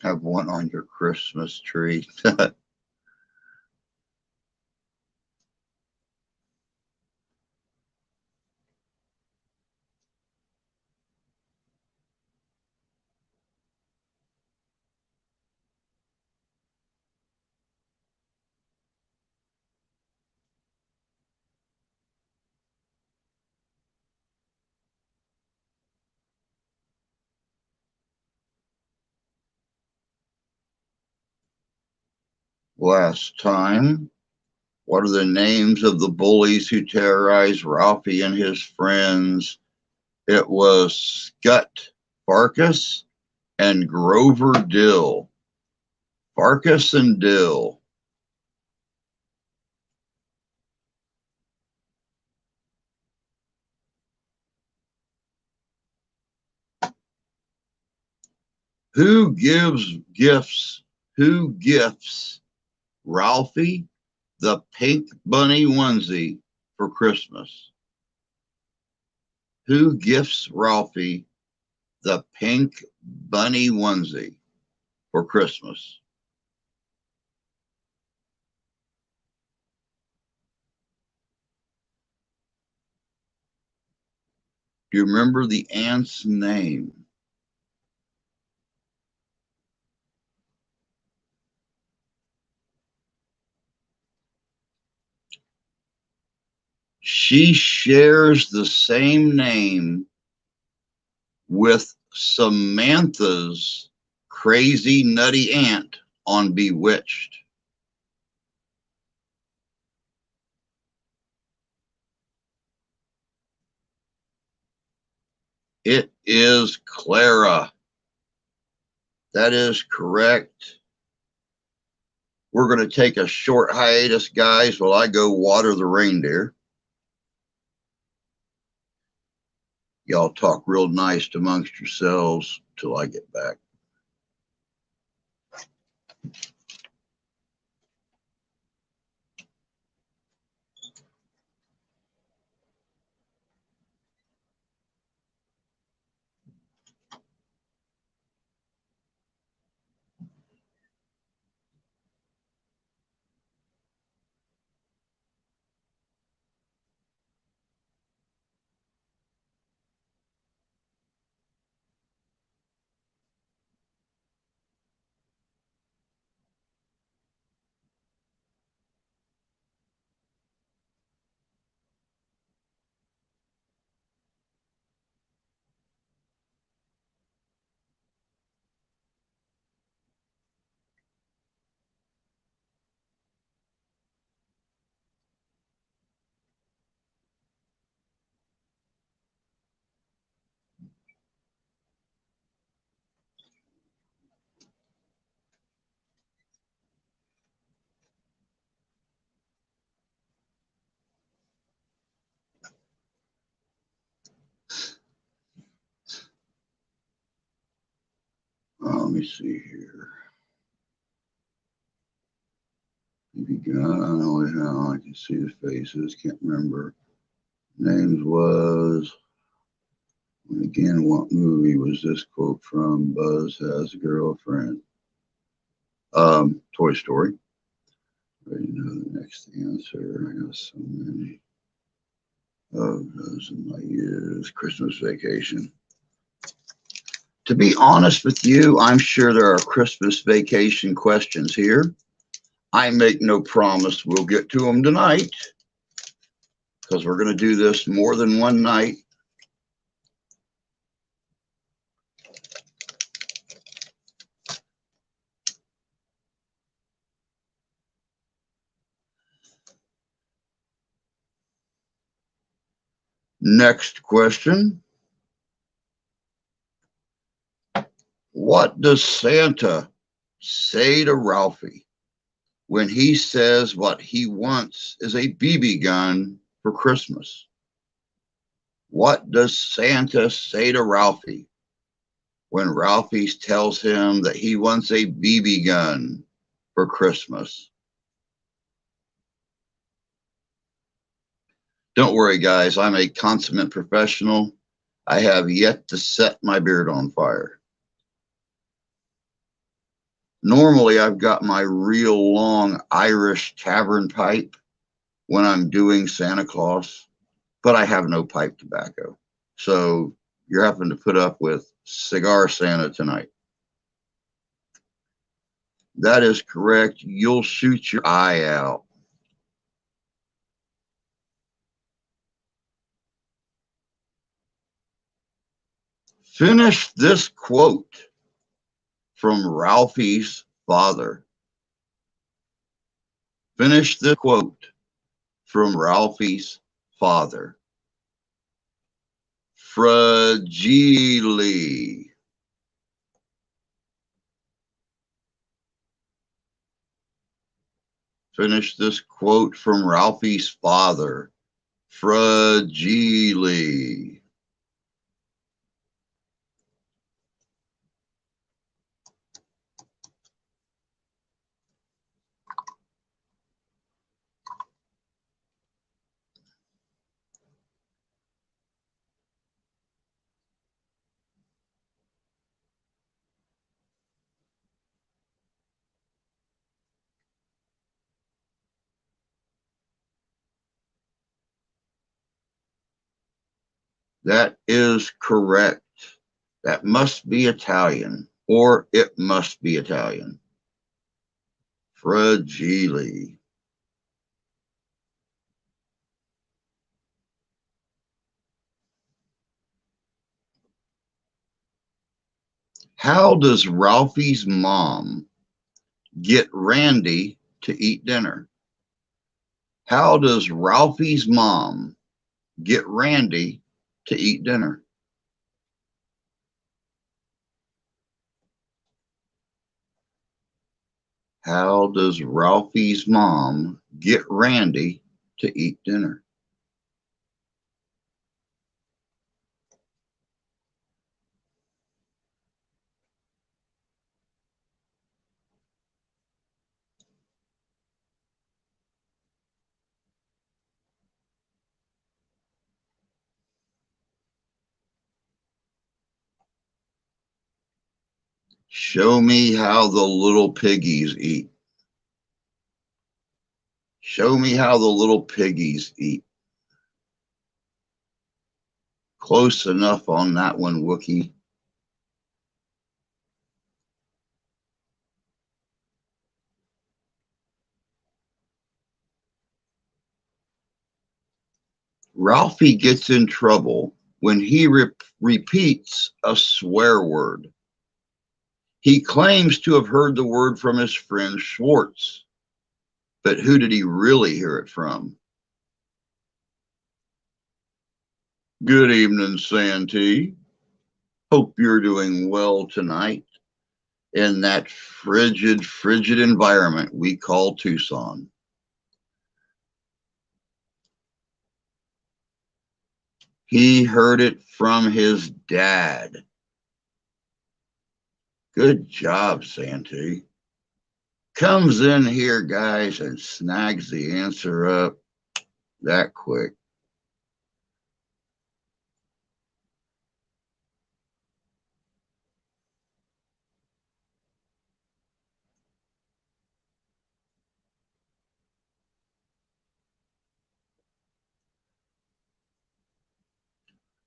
Have one on your Christmas tree. Last time, what are the names of the bullies who terrorized Ralphie and his friends? It was Scut Farkas and Grover Dill. Farkas and Dill. Who gives gifts? Who gifts Ralphie the pink bunny onesie for Christmas? Who gifts Ralphie the pink bunny onesie for Christmas? Do you remember the aunt's name? She shares the same name with Samantha's crazy nutty aunt on Bewitched. It is Clara. That is correct. We're going to take a short hiatus, guys, while I go water the reindeer. Y'all talk real nice amongst yourselves till I get back. Let me see here. I can see his faces. Can't remember. Names was. Again, what movie was this quote from? Buzz has a girlfriend. Toy Story. I already know the next answer. I got so many. Oh, those in my years. Christmas Vacation. To be honest with you, I'm sure there are Christmas Vacation questions here. I make no promise we'll get to them tonight because we're going to do this more than one night. Next question. What does Santa say to Ralphie when he says what he wants is a BB gun for Christmas? What does Santa say to Ralphie when Ralphie tells him that he wants a BB gun for Christmas? Don't worry, guys. I'm a consummate professional. I have yet to set my beard on fire. Normally, I've got my real long Irish tavern pipe when I'm doing Santa Claus, but I have no pipe tobacco. So you're having to put up with Cigar Santa tonight. That is correct. You'll shoot your eye out. Finish this quote from Ralphie's father. Finish the quote from Ralphie's father. Fragile. Finish this quote from Ralphie's father. Fragile. That is correct. That must be Italian, or it must be Italian. Fragile. How does Ralphie's mom get Randy to eat dinner? How does Ralphie's mom get Randy to eat dinner? How does Ralphie's mom get Randy to eat dinner? Show me how the little piggies eat. Show me how the little piggies eat. Close enough on that one, Wookie. Ralphie gets in trouble when he repeats a swear word. He claims to have heard the word from his friend Schwartz, but who did he really hear it from? Good evening, Santee. Hope you're doing well tonight in that frigid environment we call Tucson. He heard it from his dad. Good job, Santee. Comes in here, guys, and snags the answer up that quick.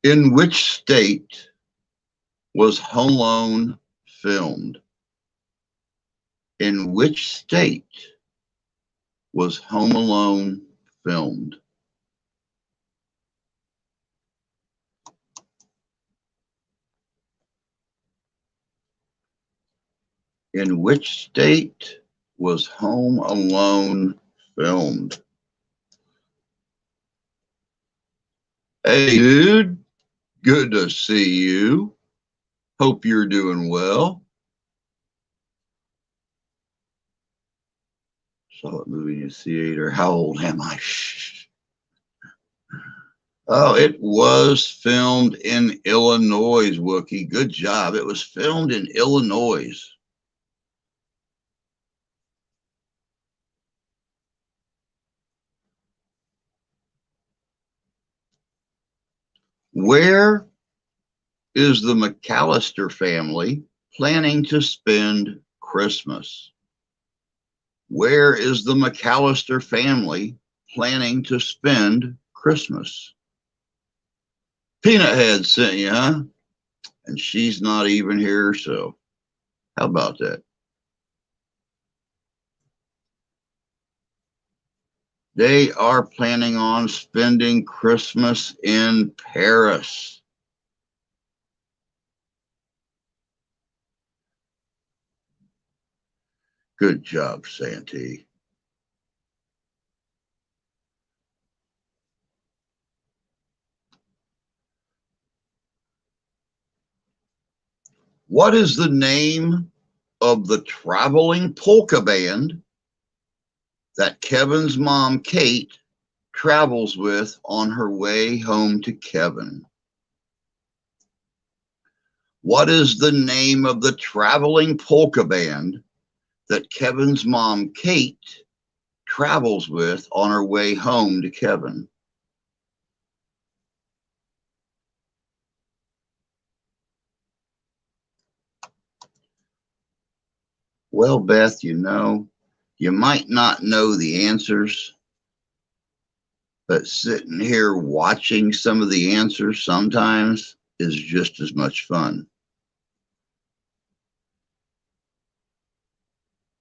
In which state was Home Alone filmed? In which state was Home Alone filmed? In which state was Home Alone filmed? Hey, dude. Good to see you. Hope you're doing well. Saw it movie in the theater. How old am I? Oh, it was filmed in Illinois, Wookie. Good job. It was filmed in Illinois. Where is the Mcallister family planning to spend Christmas? Where is the Mcallister family planning to spend Christmas? Peanut Head sent you, huh? And she's not even here, so how about that? They are planning on spending Christmas in Paris. Good job, Santee. What is the name of the traveling polka band that Kevin's mom, Kate, travels with on her way home to Kevin? What is the name of the traveling polka band that Kevin's mom, Kate, travels with on her way home to Kevin? Well, Beth, you know, you might not know the answers, but sitting here watching some of the answers sometimes is just as much fun.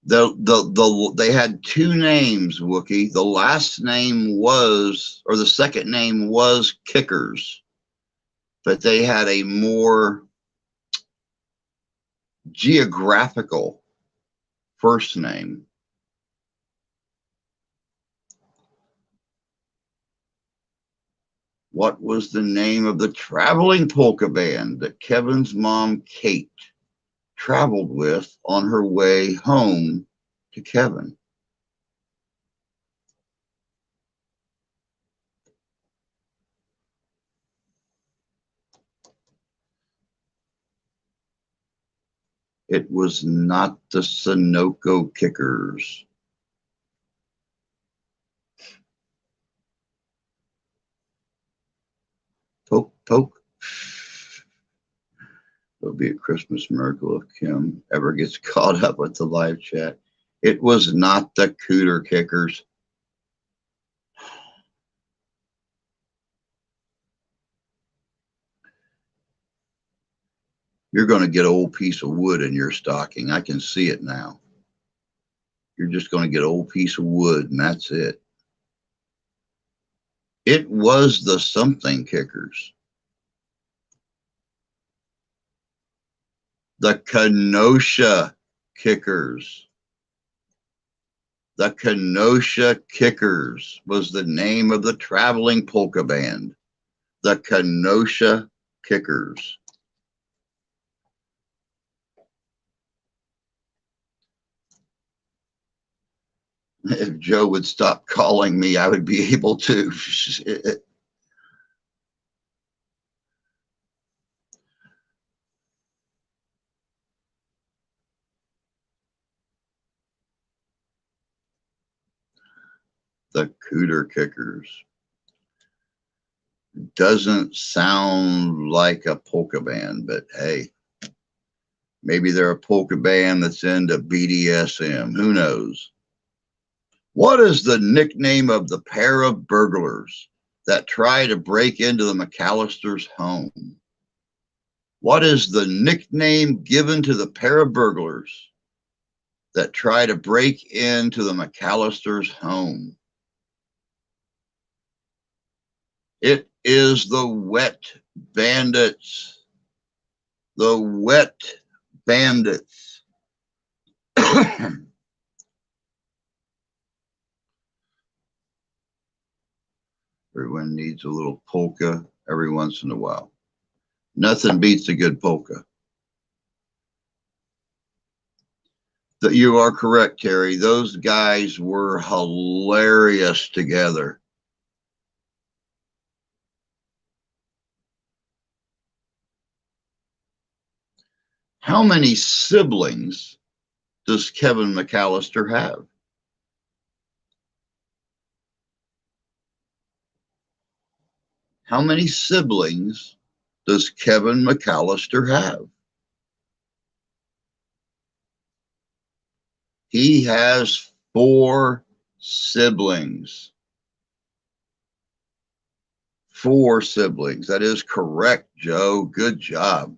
They had two names, Wookie. The last name was, or the second name was Kickers, but they had a more geographical first name. What was the name of the traveling polka band that Kevin's mom, Kate, traveled with on her way home to Kevin? It was not the Sunoco Kickers. Poke, poke. It'll be a Christmas miracle if Kim ever gets caught up with the live chat. It was not the Cooter Kickers. You're going to get an old piece of wood in your stocking. I can see it now. You're just going to get an old piece of wood, and that's it. It was the something Kickers. The Kenosha Kickers. The Kenosha Kickers was the name of the traveling polka band. The Kenosha Kickers. If Joe would stop calling me, I would be able to. The Cooter Kickers. Doesn't sound like a polka band, but hey, maybe they're a polka band that's into BDSM. Who knows? What is the nickname of the pair of burglars that try to break into the Mcallisters' home? What is the nickname given to the pair of burglars that try to break into the Mcallisters' home? It is the Wet Bandits. The Wet Bandits. Everyone needs a little polka every once in a while. Nothing beats a good polka. You are correct, Terry. Those guys were hilarious together. How many siblings does Kevin Mcallister have? How many siblings does Kevin Mcallister have? He has 4 siblings. 4 siblings. That is correct, Joe. Good job.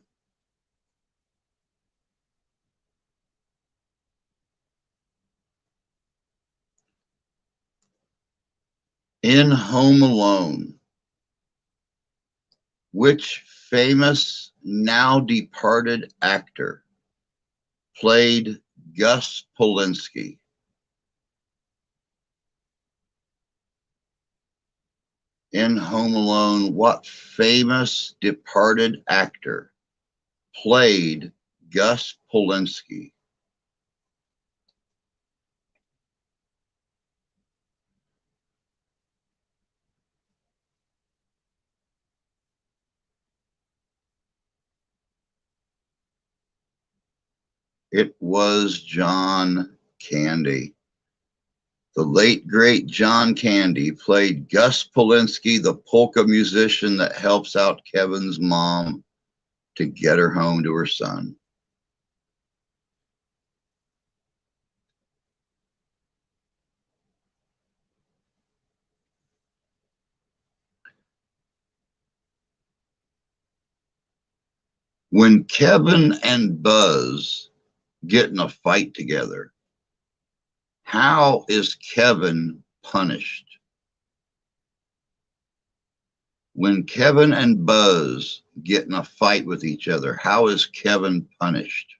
In Home Alone, which famous now departed actor played Gus Polinski? In Home Alone, what famous departed actor played Gus Polinski? It was John Candy. The late, great John Candy played Gus Polinski, the polka musician that helps out Kevin's mom to get her home to her son. When Kevin and Buzz get in a fight together, how is Kevin punished? When Kevin and Buzz get in a fight with each other, how is Kevin punished?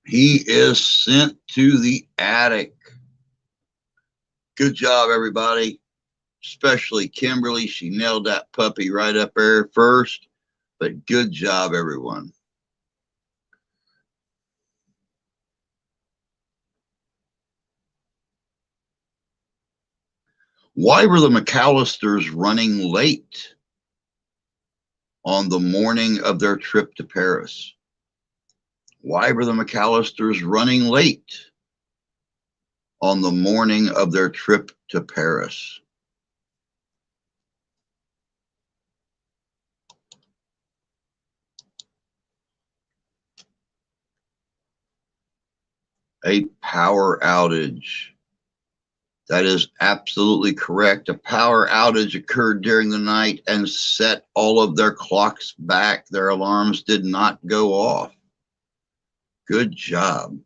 He is sent to the attic. Good job, everybody. Especially Kimberly. She nailed that puppy right up there first. But good job, everyone. Why were the Mcallisters running late on the morning of their trip to Paris? Why were the Mcallisters running late on the morning of their trip to Paris? A power outage. That is absolutely correct. A power outage occurred during the night and set all of their clocks back. Their alarms did not go off. Good job.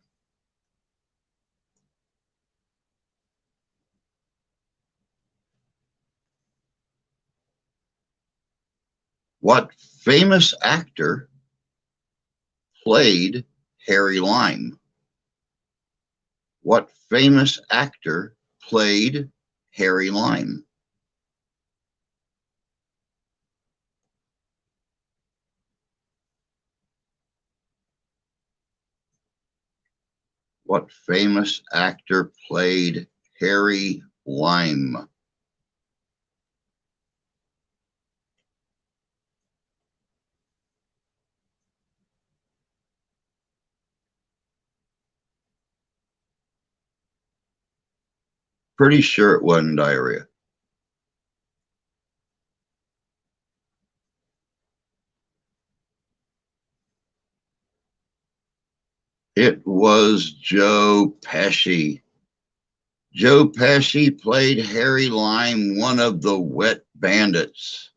What famous actor played Harry Lime? What famous actor played Harry Lime? What famous actor played Harry Lime? Pretty sure it wasn't diarrhea. It was Joe Pesci. Joe Pesci played Harry Lime, one of the wet bandits.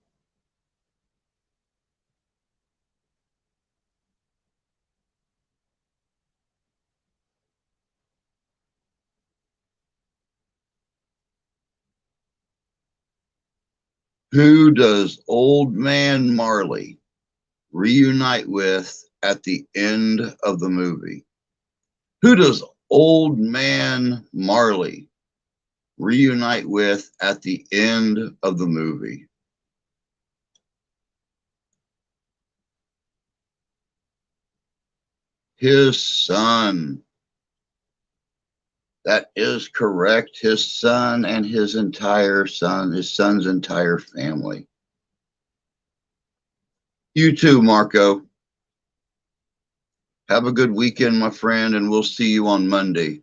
Who does Old Man Marley reunite with at the end of the movie? Who does Old Man Marley reunite with at the end of the movie? His son. That is correct. His son and his son's entire family. You too, Marco. Have a good weekend, my friend, and we'll see you on Monday.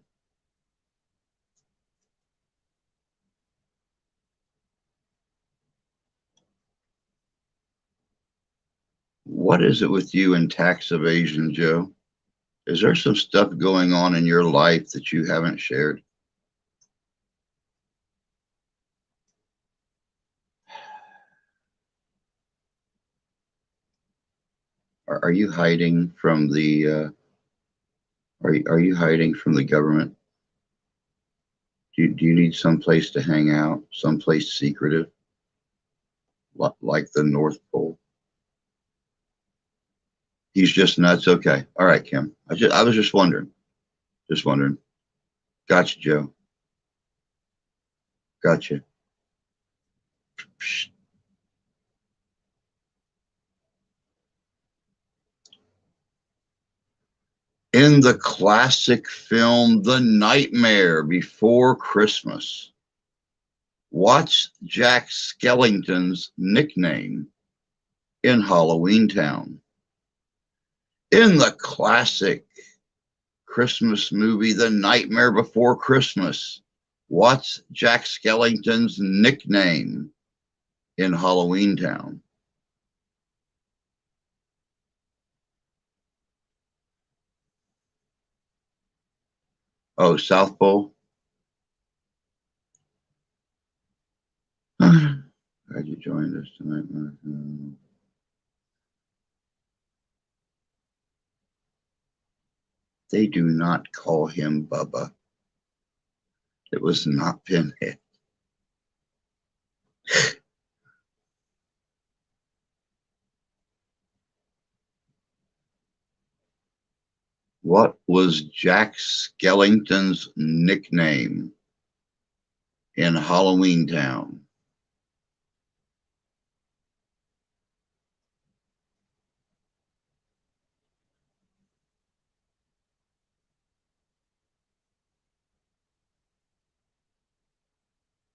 What is it with you and tax evasion, Joe? Is there some stuff going on in your life that you haven't shared? Are you hiding from the are you hiding from the government? Do you need some place to hang out, someplace secretive? like the North Pole. He's just nuts. Okay. All right, Kim. I was just wondering. Just wondering. Gotcha, Joe. Gotcha. In the classic film The Nightmare Before Christmas, what's Jack Skellington's nickname in Halloweentown? In the classic Christmas movie The Nightmare Before Christmas, what's Jack Skellington's nickname in Halloweentown? Oh, South Pole? Glad you joined us tonight. They do not call him Bubba. It was not Pinhead. What was Jack Skellington's nickname in Halloweentown?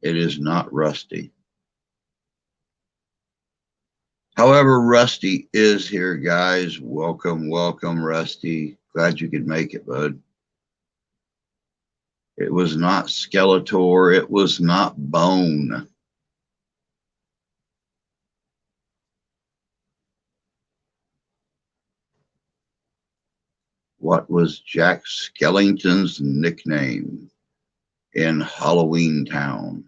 It is not Rusty. However, Rusty is here, guys. Welcome, welcome, Rusty. Glad you could make it, bud. It was not Skeletor. It was not Bone. What was Jack Skellington's nickname in Halloweentown?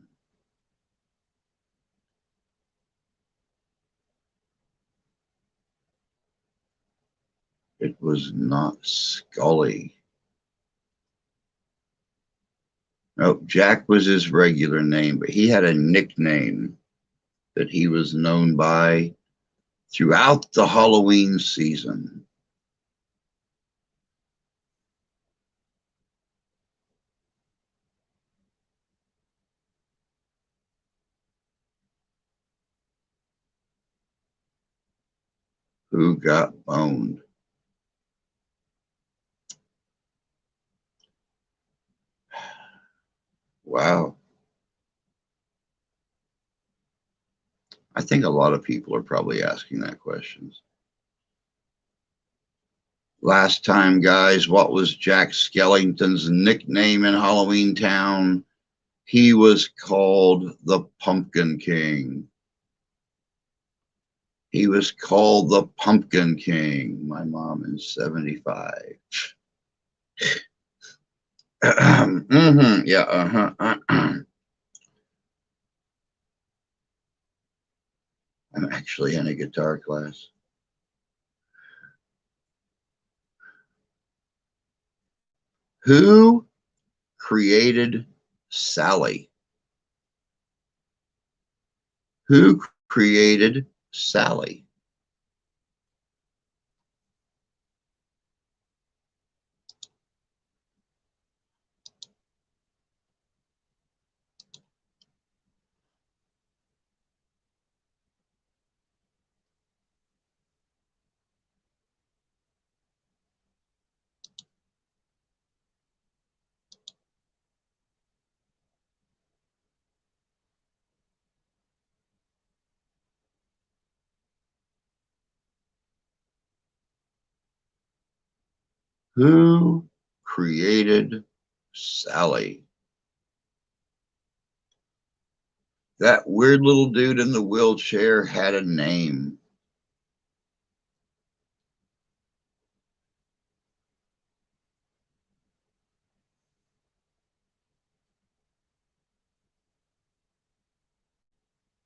It was not Scully. No, Jack was his regular name, but he had a nickname that he was known by throughout the Halloween season. Who got boned? Wow. I think a lot of people are probably asking that question. Last time, guys, what was Jack Skellington's nickname in Halloweentown? He was called the Pumpkin King. He was called the Pumpkin King. My mom is 75. Yeah, I'm actually in a guitar class. Who created Sally? Who created Sally? Who created Sally? That weird little dude in the wheelchair had a name.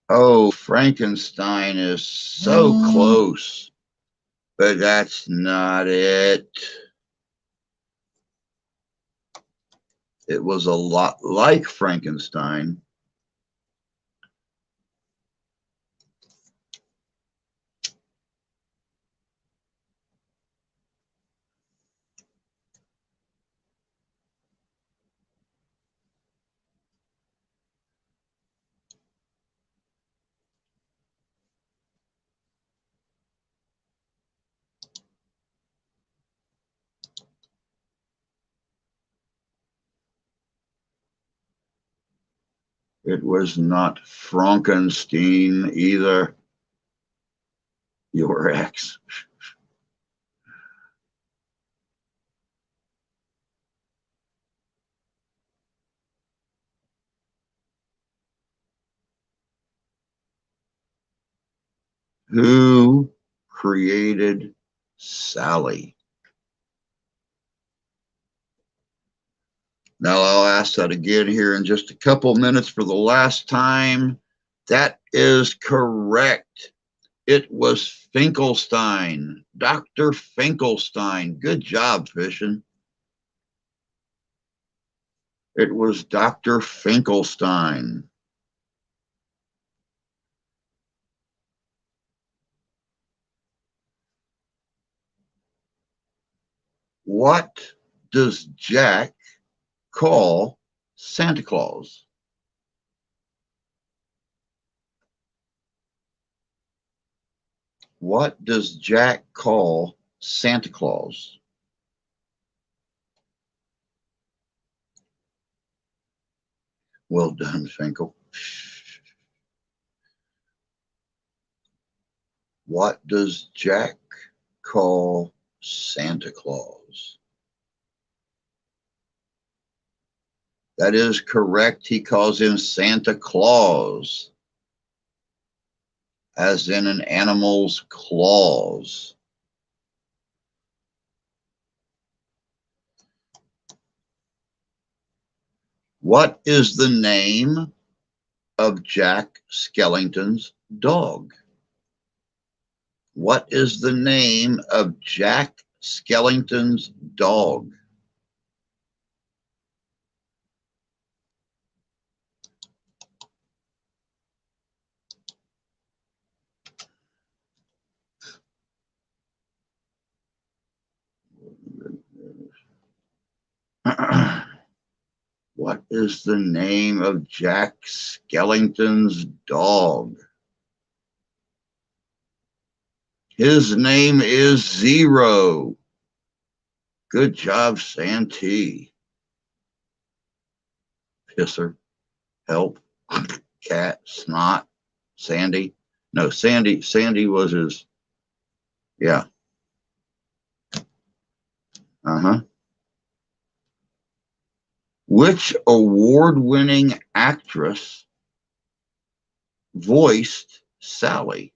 Oh, Frankenstein is so close, but that's not it. It was a lot like Frankenstein. It was not Frankenstein either. Your ex. Who created Sally? Now I'll ask that again here in just a couple minutes for the last time. That is correct. It was Finkelstein, Dr. Finkelstein. Good job, Fishing. It was Dr. Finkelstein. What does Jack call Santa Claus? What does Jack call Santa Claus? Well done, Finkel. What does Jack call Santa Claus? That is correct. He calls him Santa Claus, as in an animal's claws. What is the name of Jack Skellington's dog? What is the name of Jack Skellington's dog? What is the name of Jack Skellington's dog? His name is Zero. Good job, Santee. Pisser, help, cat, snot, Sandy. No, Sandy was his, yeah. Uh-huh. Which award-winning actress voiced Sally?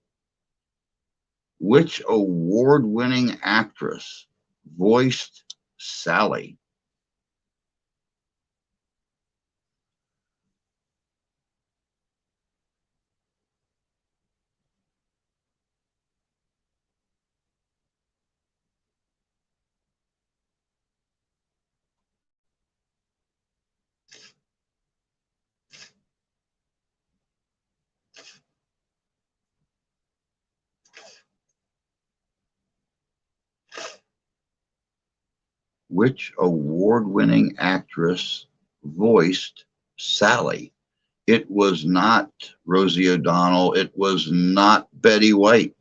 Which award-winning actress voiced Sally? Which award-winning actress voiced Sally? It was not Rosie O'Donnell. It was not Betty White.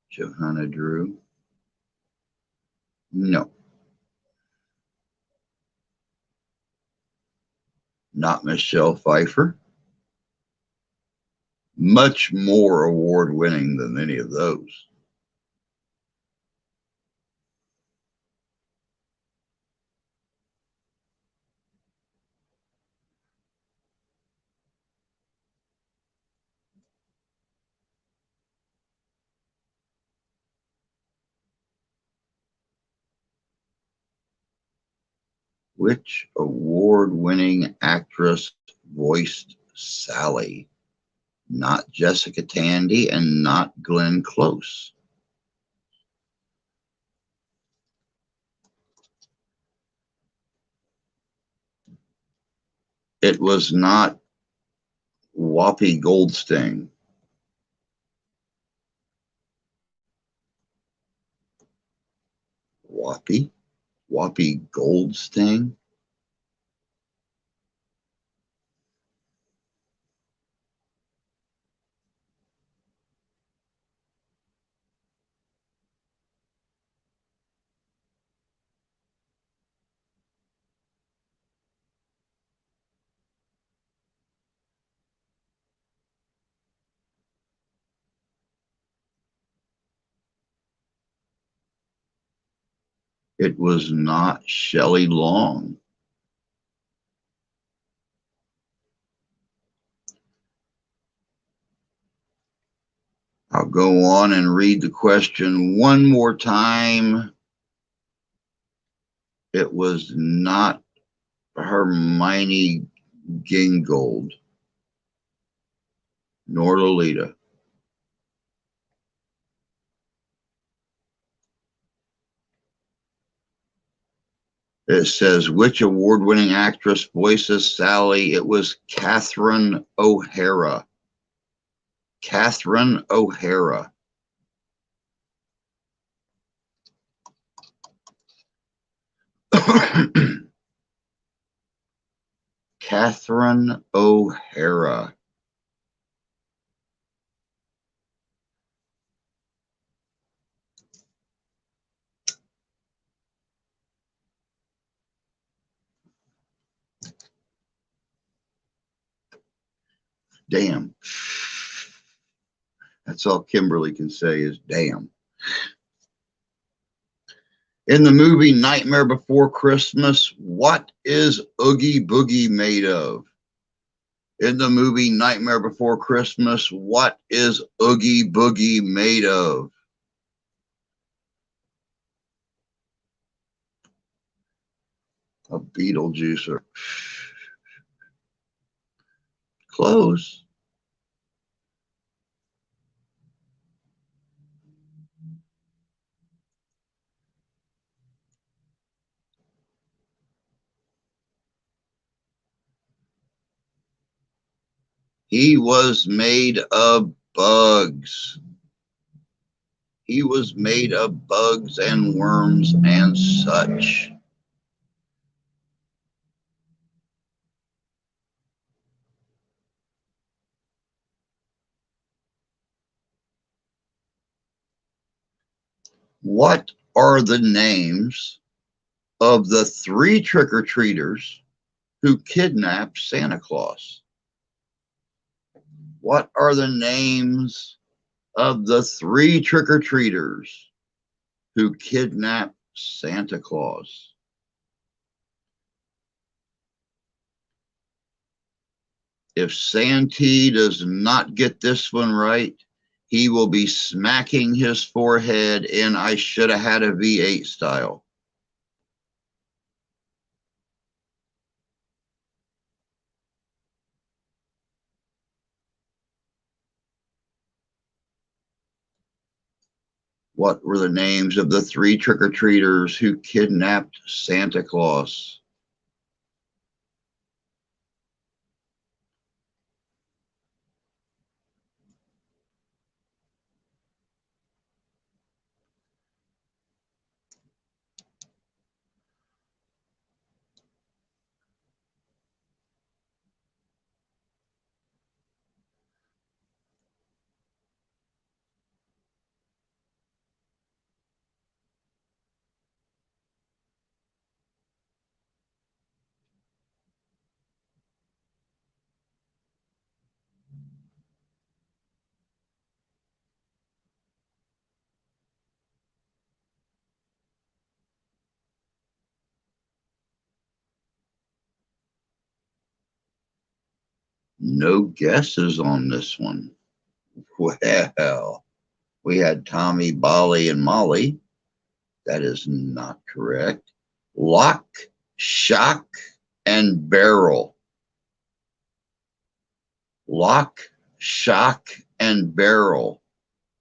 Johanna Drew? No. Not Michelle Pfeiffer. Much more award-winning than any of those. Which award-winning actress voiced Sally? Not Jessica Tandy and not Glenn Close. It was not Whoopi Goldstein. Whoopi Goldstein? It was not Shelley Long. I'll go on and read the question one more time. It was not Hermione Gingold, nor Lolita. It says, which award-winning actress voices Sally? It was Catherine O'Hara. Catherine O'Hara. Catherine O'Hara. Damn. That's all Kimberly can say is damn. In the movie Nightmare Before Christmas, what is Oogie Boogie made of? In the movie Nightmare Before Christmas, what is Oogie Boogie made of? A Beetlejuicer. Close. He was made of bugs. He was made of bugs and worms and such. What are the names of the 3 trick-or-treaters who kidnapped Santa Claus? What are the names of the 3 trick-or-treaters who kidnapped Santa Claus? If Santee does not get this one right, he will be smacking his forehead in I should have had a V8 style. What were the names of the 3 trick-or-treaters who kidnapped Santa Claus? No guesses on this one. Well, we had Tommy, Bolly, and Molly. That is not correct. Lock, Shock, and Barrel. Lock, Shock, and Barrel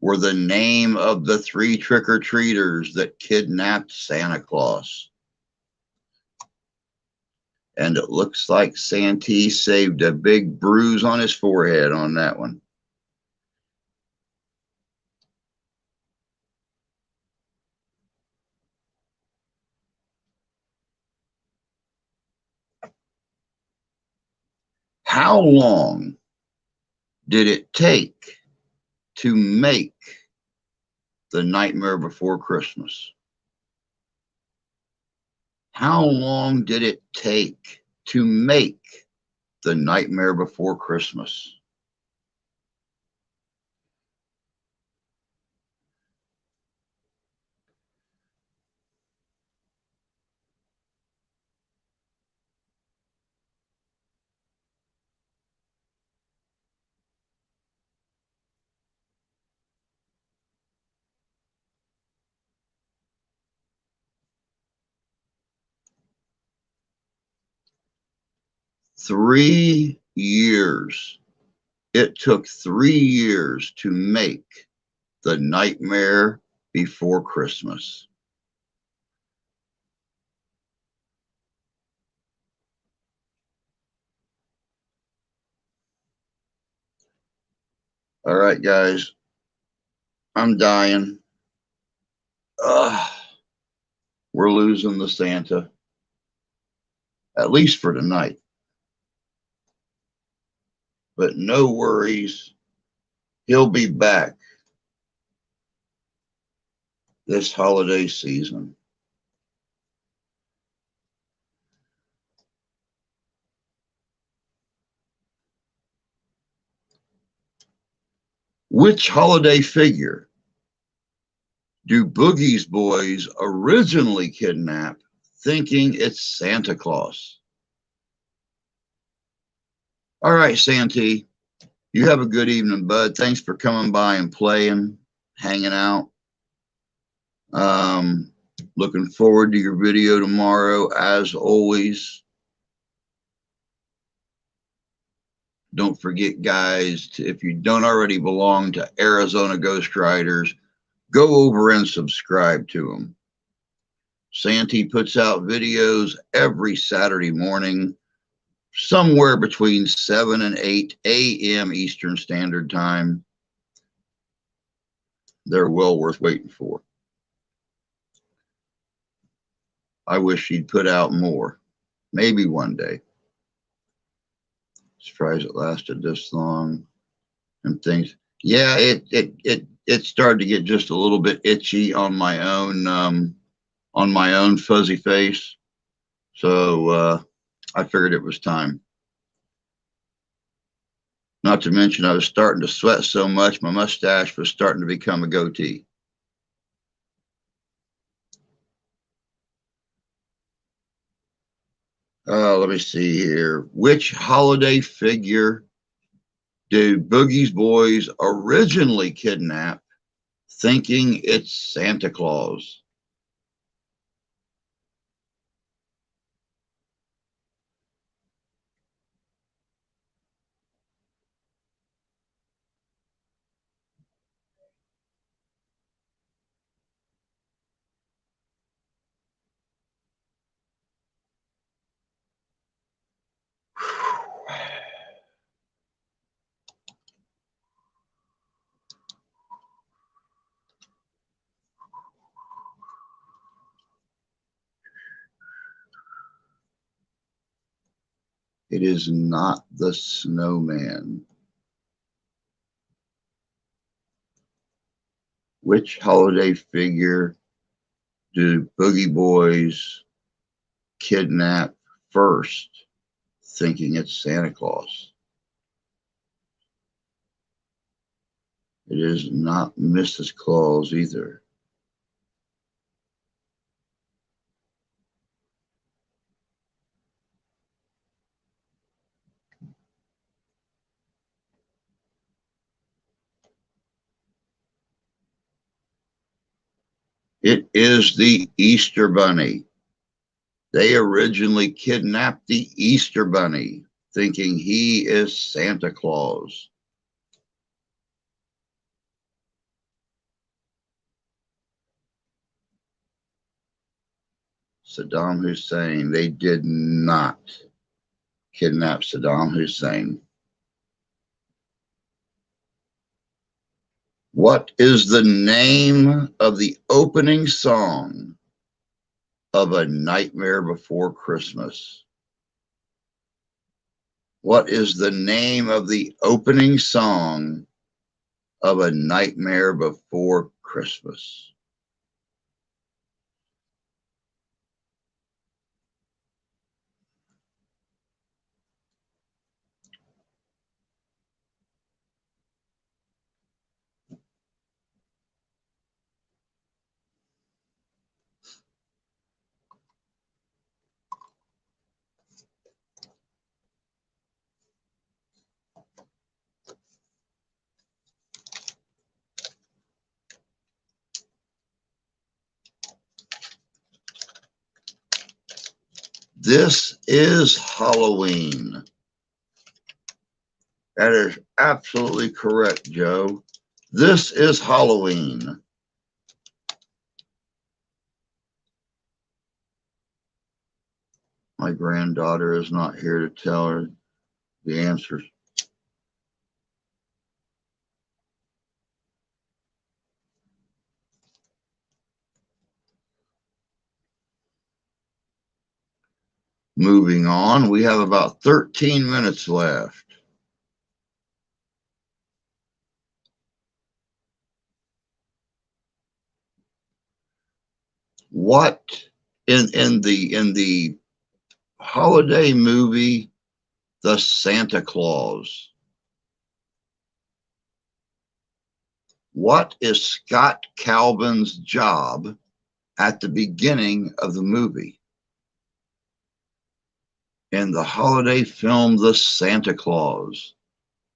were the name of the 3 trick-or-treaters that kidnapped Santa Claus. And it looks like Santee saved a big bruise on his forehead on that one. How long did it take to make The Nightmare Before Christmas? How long did it take to make The Nightmare Before Christmas? 3 years. It took 3 years to make The Nightmare Before Christmas. All right, guys. I'm dying. We're losing the Santa. At least for tonight. But no worries. He'll be back this holiday season. Which holiday figure do Boogie's boys originally kidnap, thinking it's Santa Claus? All right, Santee, you have a good evening, bud. Thanks for coming by and playing, hanging out. Looking forward to your video tomorrow, as always. Don't forget, guys, if you don't already belong to Arizona Ghost Riders, go over and subscribe to them. Santee puts out videos every Saturday morning, somewhere between 7 and 8 a.m. Eastern Standard Time. They're well worth waiting for. I wish he'd put out more. Maybe one day. Surprised it lasted this long and things. Yeah, it started to get just a little bit itchy on my own fuzzy face. So I figured it was time. Not to mention I was starting to sweat so much, my mustache was starting to become a goatee. Let me see here. Which holiday figure did Boogie's boys originally kidnap, thinking it's Santa Claus? It is not the snowman. Which holiday figure do Boogie Boys kidnap first, thinking it's Santa Claus? It is not Mrs. Claus either. It is the Easter Bunny. They originally kidnapped the Easter Bunny, thinking he is Santa Claus. Saddam Hussein. They did not kidnap Saddam Hussein. What is the name of the opening song of A Nightmare Before Christmas? What is the name of the opening song of A Nightmare Before Christmas? This is Halloween. That is absolutely correct, Joe. This is Halloween. My granddaughter is not here to tell her the answers. Moving on, we have about 13 minutes left. What in the holiday movie The Santa Claus, what is Scott Calvin's job at the beginning of the movie? In the holiday film The Santa Claus,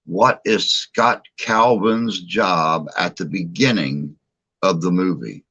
what is Scott Calvin's job at the beginning of the movie?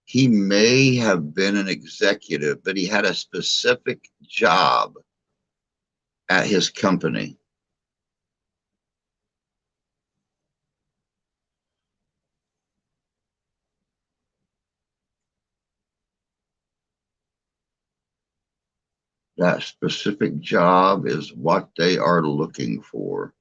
He may have been an executive, but he had a specific job at his company. That specific job is what they are looking for.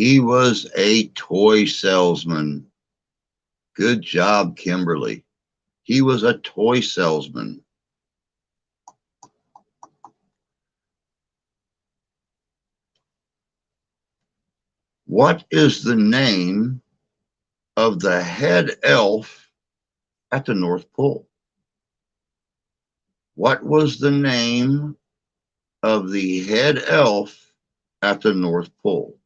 He was a toy salesman. Good job, Kimberly. He was a toy salesman. What is the name of the head elf at the North Pole? What was the name of the head elf at the North Pole?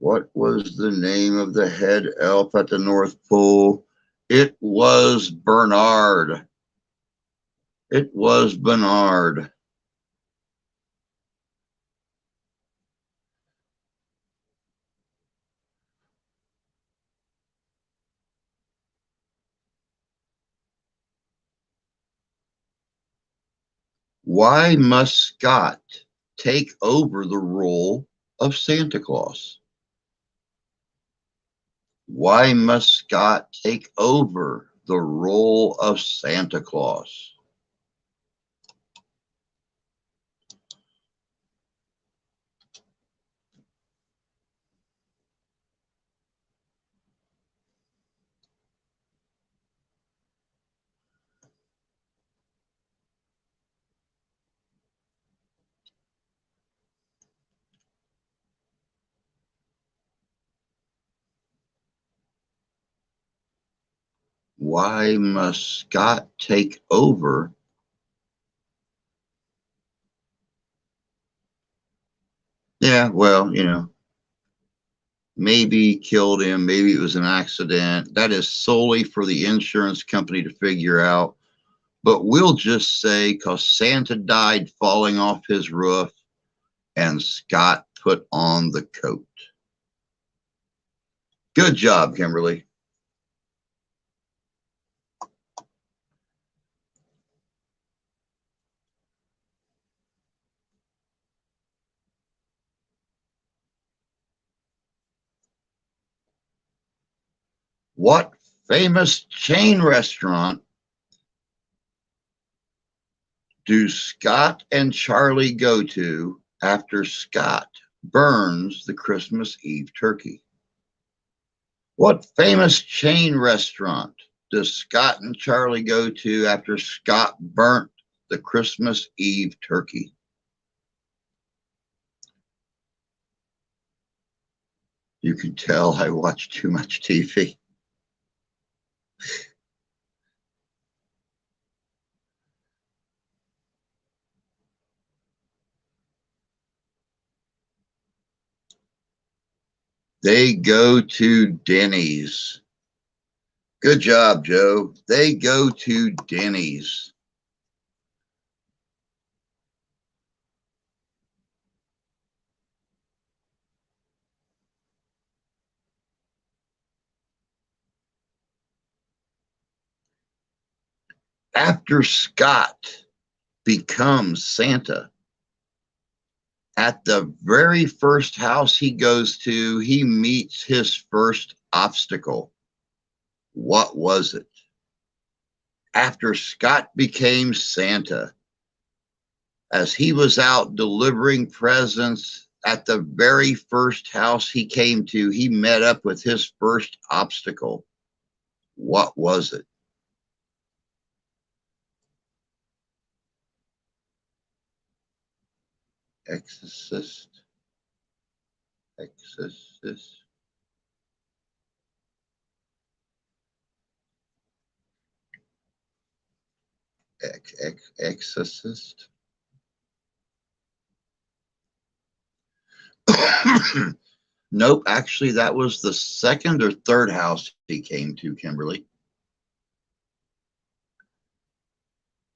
What was the name of the head elf at the North Pole? It was Bernard. It was Bernard. Why must Scott take over the role of Santa Claus? Why must Scott take over the role of Santa Claus? Why must Scott take over Yeah, well, maybe killed him. Maybe it was an accident. That is solely for the insurance company to figure out. But we'll just say because Santa died falling off his roof and Scott put on the coat. Good job, Kimberly. What famous chain restaurant do Scott and Charlie go to after Scott burns the Christmas Eve turkey? What famous chain restaurant does Scott and Charlie go to after Scott burnt the Christmas Eve turkey? You can tell I watch too much TV. They go to Denny's. Good job, Joe. They go to Denny's. After Scott becomes Santa, at the very first house he goes to, he meets his first obstacle. What was it? After Scott became Santa, as he was out delivering presents at the very first house he came to, he met up with his first obstacle. What was it? Exorcist. Exorcist. Exorcist. Nope, actually, that was the second or third house he came to, Kimberly.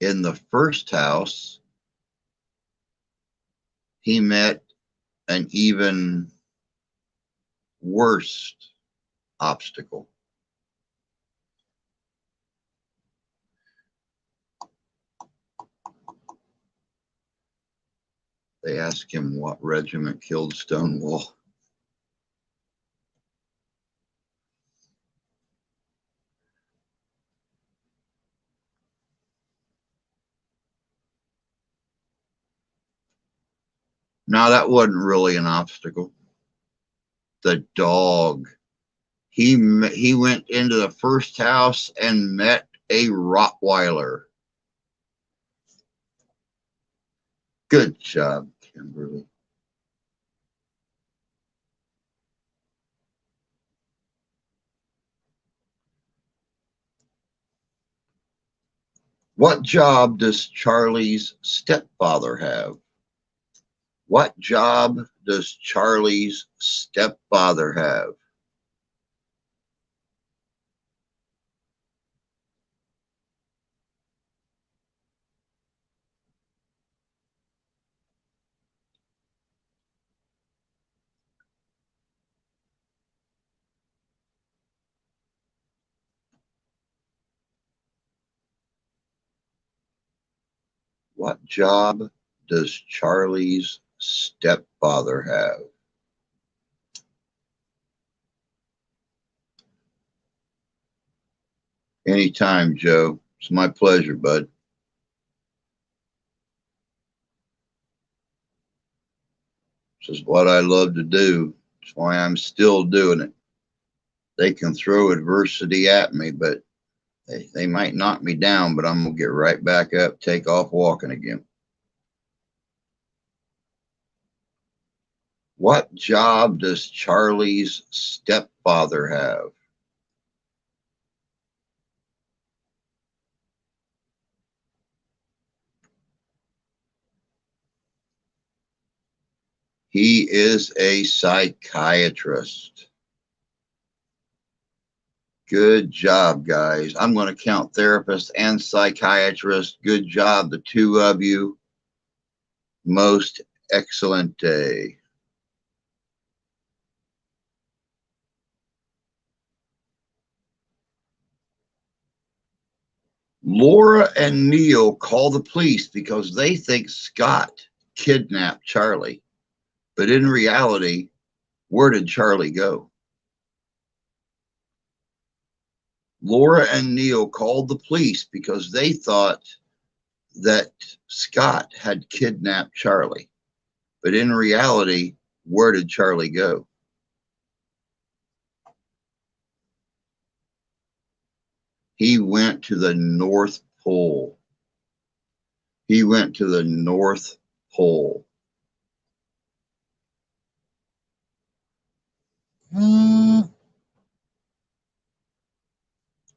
In the first house, he met an even worse obstacle. They asked him what regiment killed Stonewall. No, that wasn't really an obstacle. The dog. He went into the first house and met a Rottweiler. Good job, Kimberly. What job does Charlie's stepfather have? What job does Charlie's stepfather have? What job does Charlie's stepfather have? Anytime, Joe. It's my pleasure, bud. This is what I love to do. That's why I'm still doing it. They can throw adversity at me, but they might knock me down, but I'm going to get right back up, take off walking again. What job does Charlie's stepfather have? He is a psychiatrist. Good job, guys. I'm going to count therapist and psychiatrist. Good job, the two of you. Most excellent day. Laura and Neil call the police because they think Scott kidnapped Charlie. But in reality, where did Charlie go? Laura and Neil called the police because they thought that Scott had kidnapped Charlie. But in reality, where did Charlie go? He went to the North Pole. He went to the North Pole.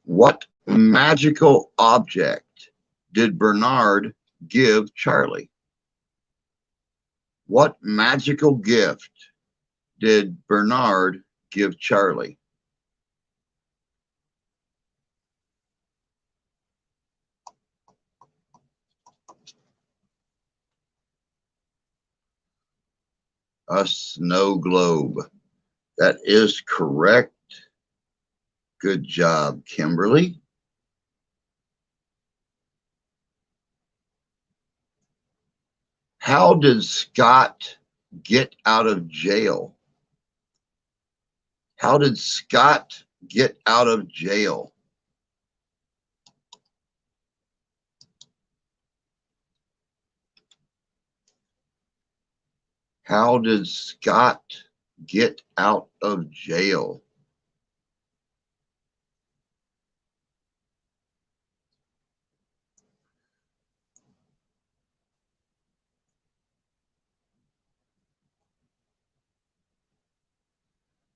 What magical object did Bernard give Charlie? What magical gift did Bernard give Charlie? A snow globe. That is correct. Good job, Kimberly. How did Scott get out of jail? How did Scott get out of jail? How did Scott get out of jail?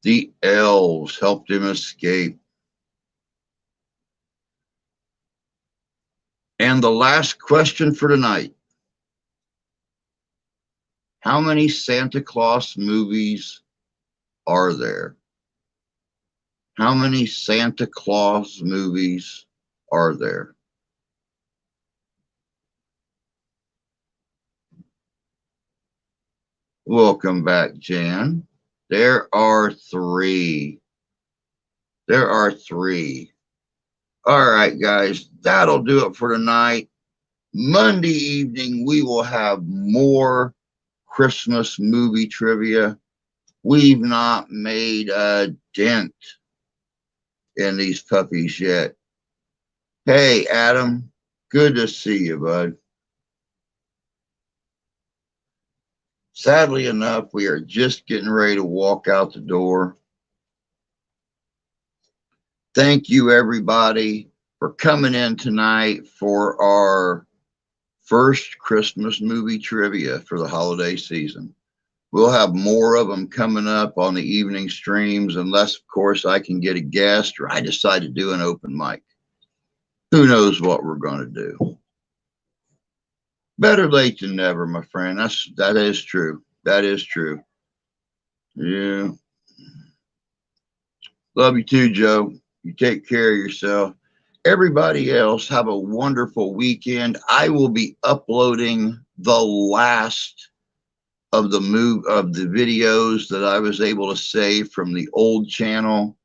The elves helped him escape. And the last question for tonight. How many Santa Claus movies are there? How many Santa Claus movies are there? Welcome back, Jan. There are 3. There are 3. All right, guys, that'll do it for tonight. Monday evening, we will have more Christmas movie trivia. We've not made a dent in these puppies yet. Hey, Adam, good to see you, bud. Sadly enough, we are just getting ready to walk out the door. Thank you, everybody, for coming in tonight for our first Christmas movie trivia for the holiday season. We'll have more of them coming up on the evening streams, unless, of course, I can get a guest or I decide to do an open mic. Who knows what we're going to do. Better late than never, my friend. That is true. That is true. Yeah. Love you too, Joe. You take care of yourself. Everybody else, have a wonderful weekend. I will be uploading the last of the videos that I was able to save from the old channel.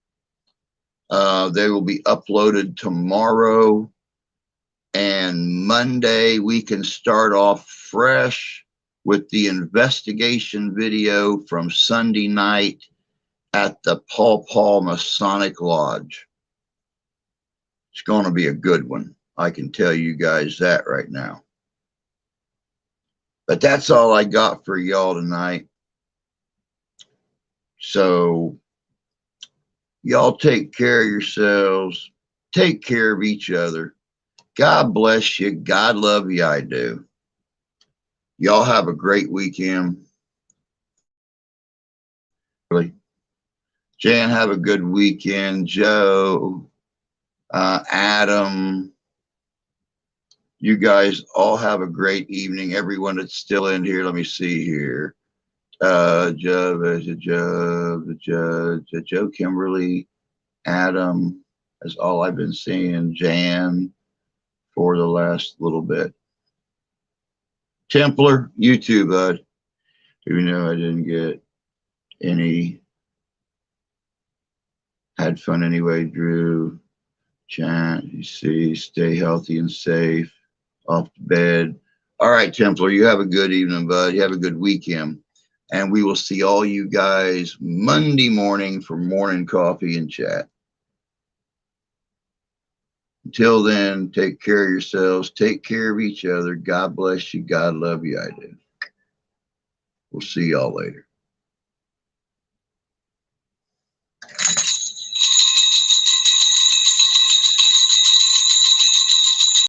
They will be uploaded tomorrow, and Monday we can start off fresh with the investigation video from Sunday night at the Paw Paw Masonic Lodge. It's going to be a good one. I can tell you guys that right now. But that's all I got for y'all tonight. So y'all take care of yourselves. Take care of each other. God bless you. God love you. I do. Y'all have a great weekend. Jan, have a good weekend. Joe, Adam, you guys all have a great evening. Everyone that's still in here, let me see here. Joe Kimberly, Adam. That's all I've been seeing. Jan for the last little bit. Templar, you too, bud. Even though I didn't get any. Had fun anyway, Drew. Chant, you see, stay healthy and safe. Off to bed. All right, Templar, you have a good evening, bud. You have a good weekend. And we will see all you guys Monday morning for morning coffee and chat. Until then, take care of yourselves. Take care of each other. God bless you. God love you. I do. We'll see y'all later.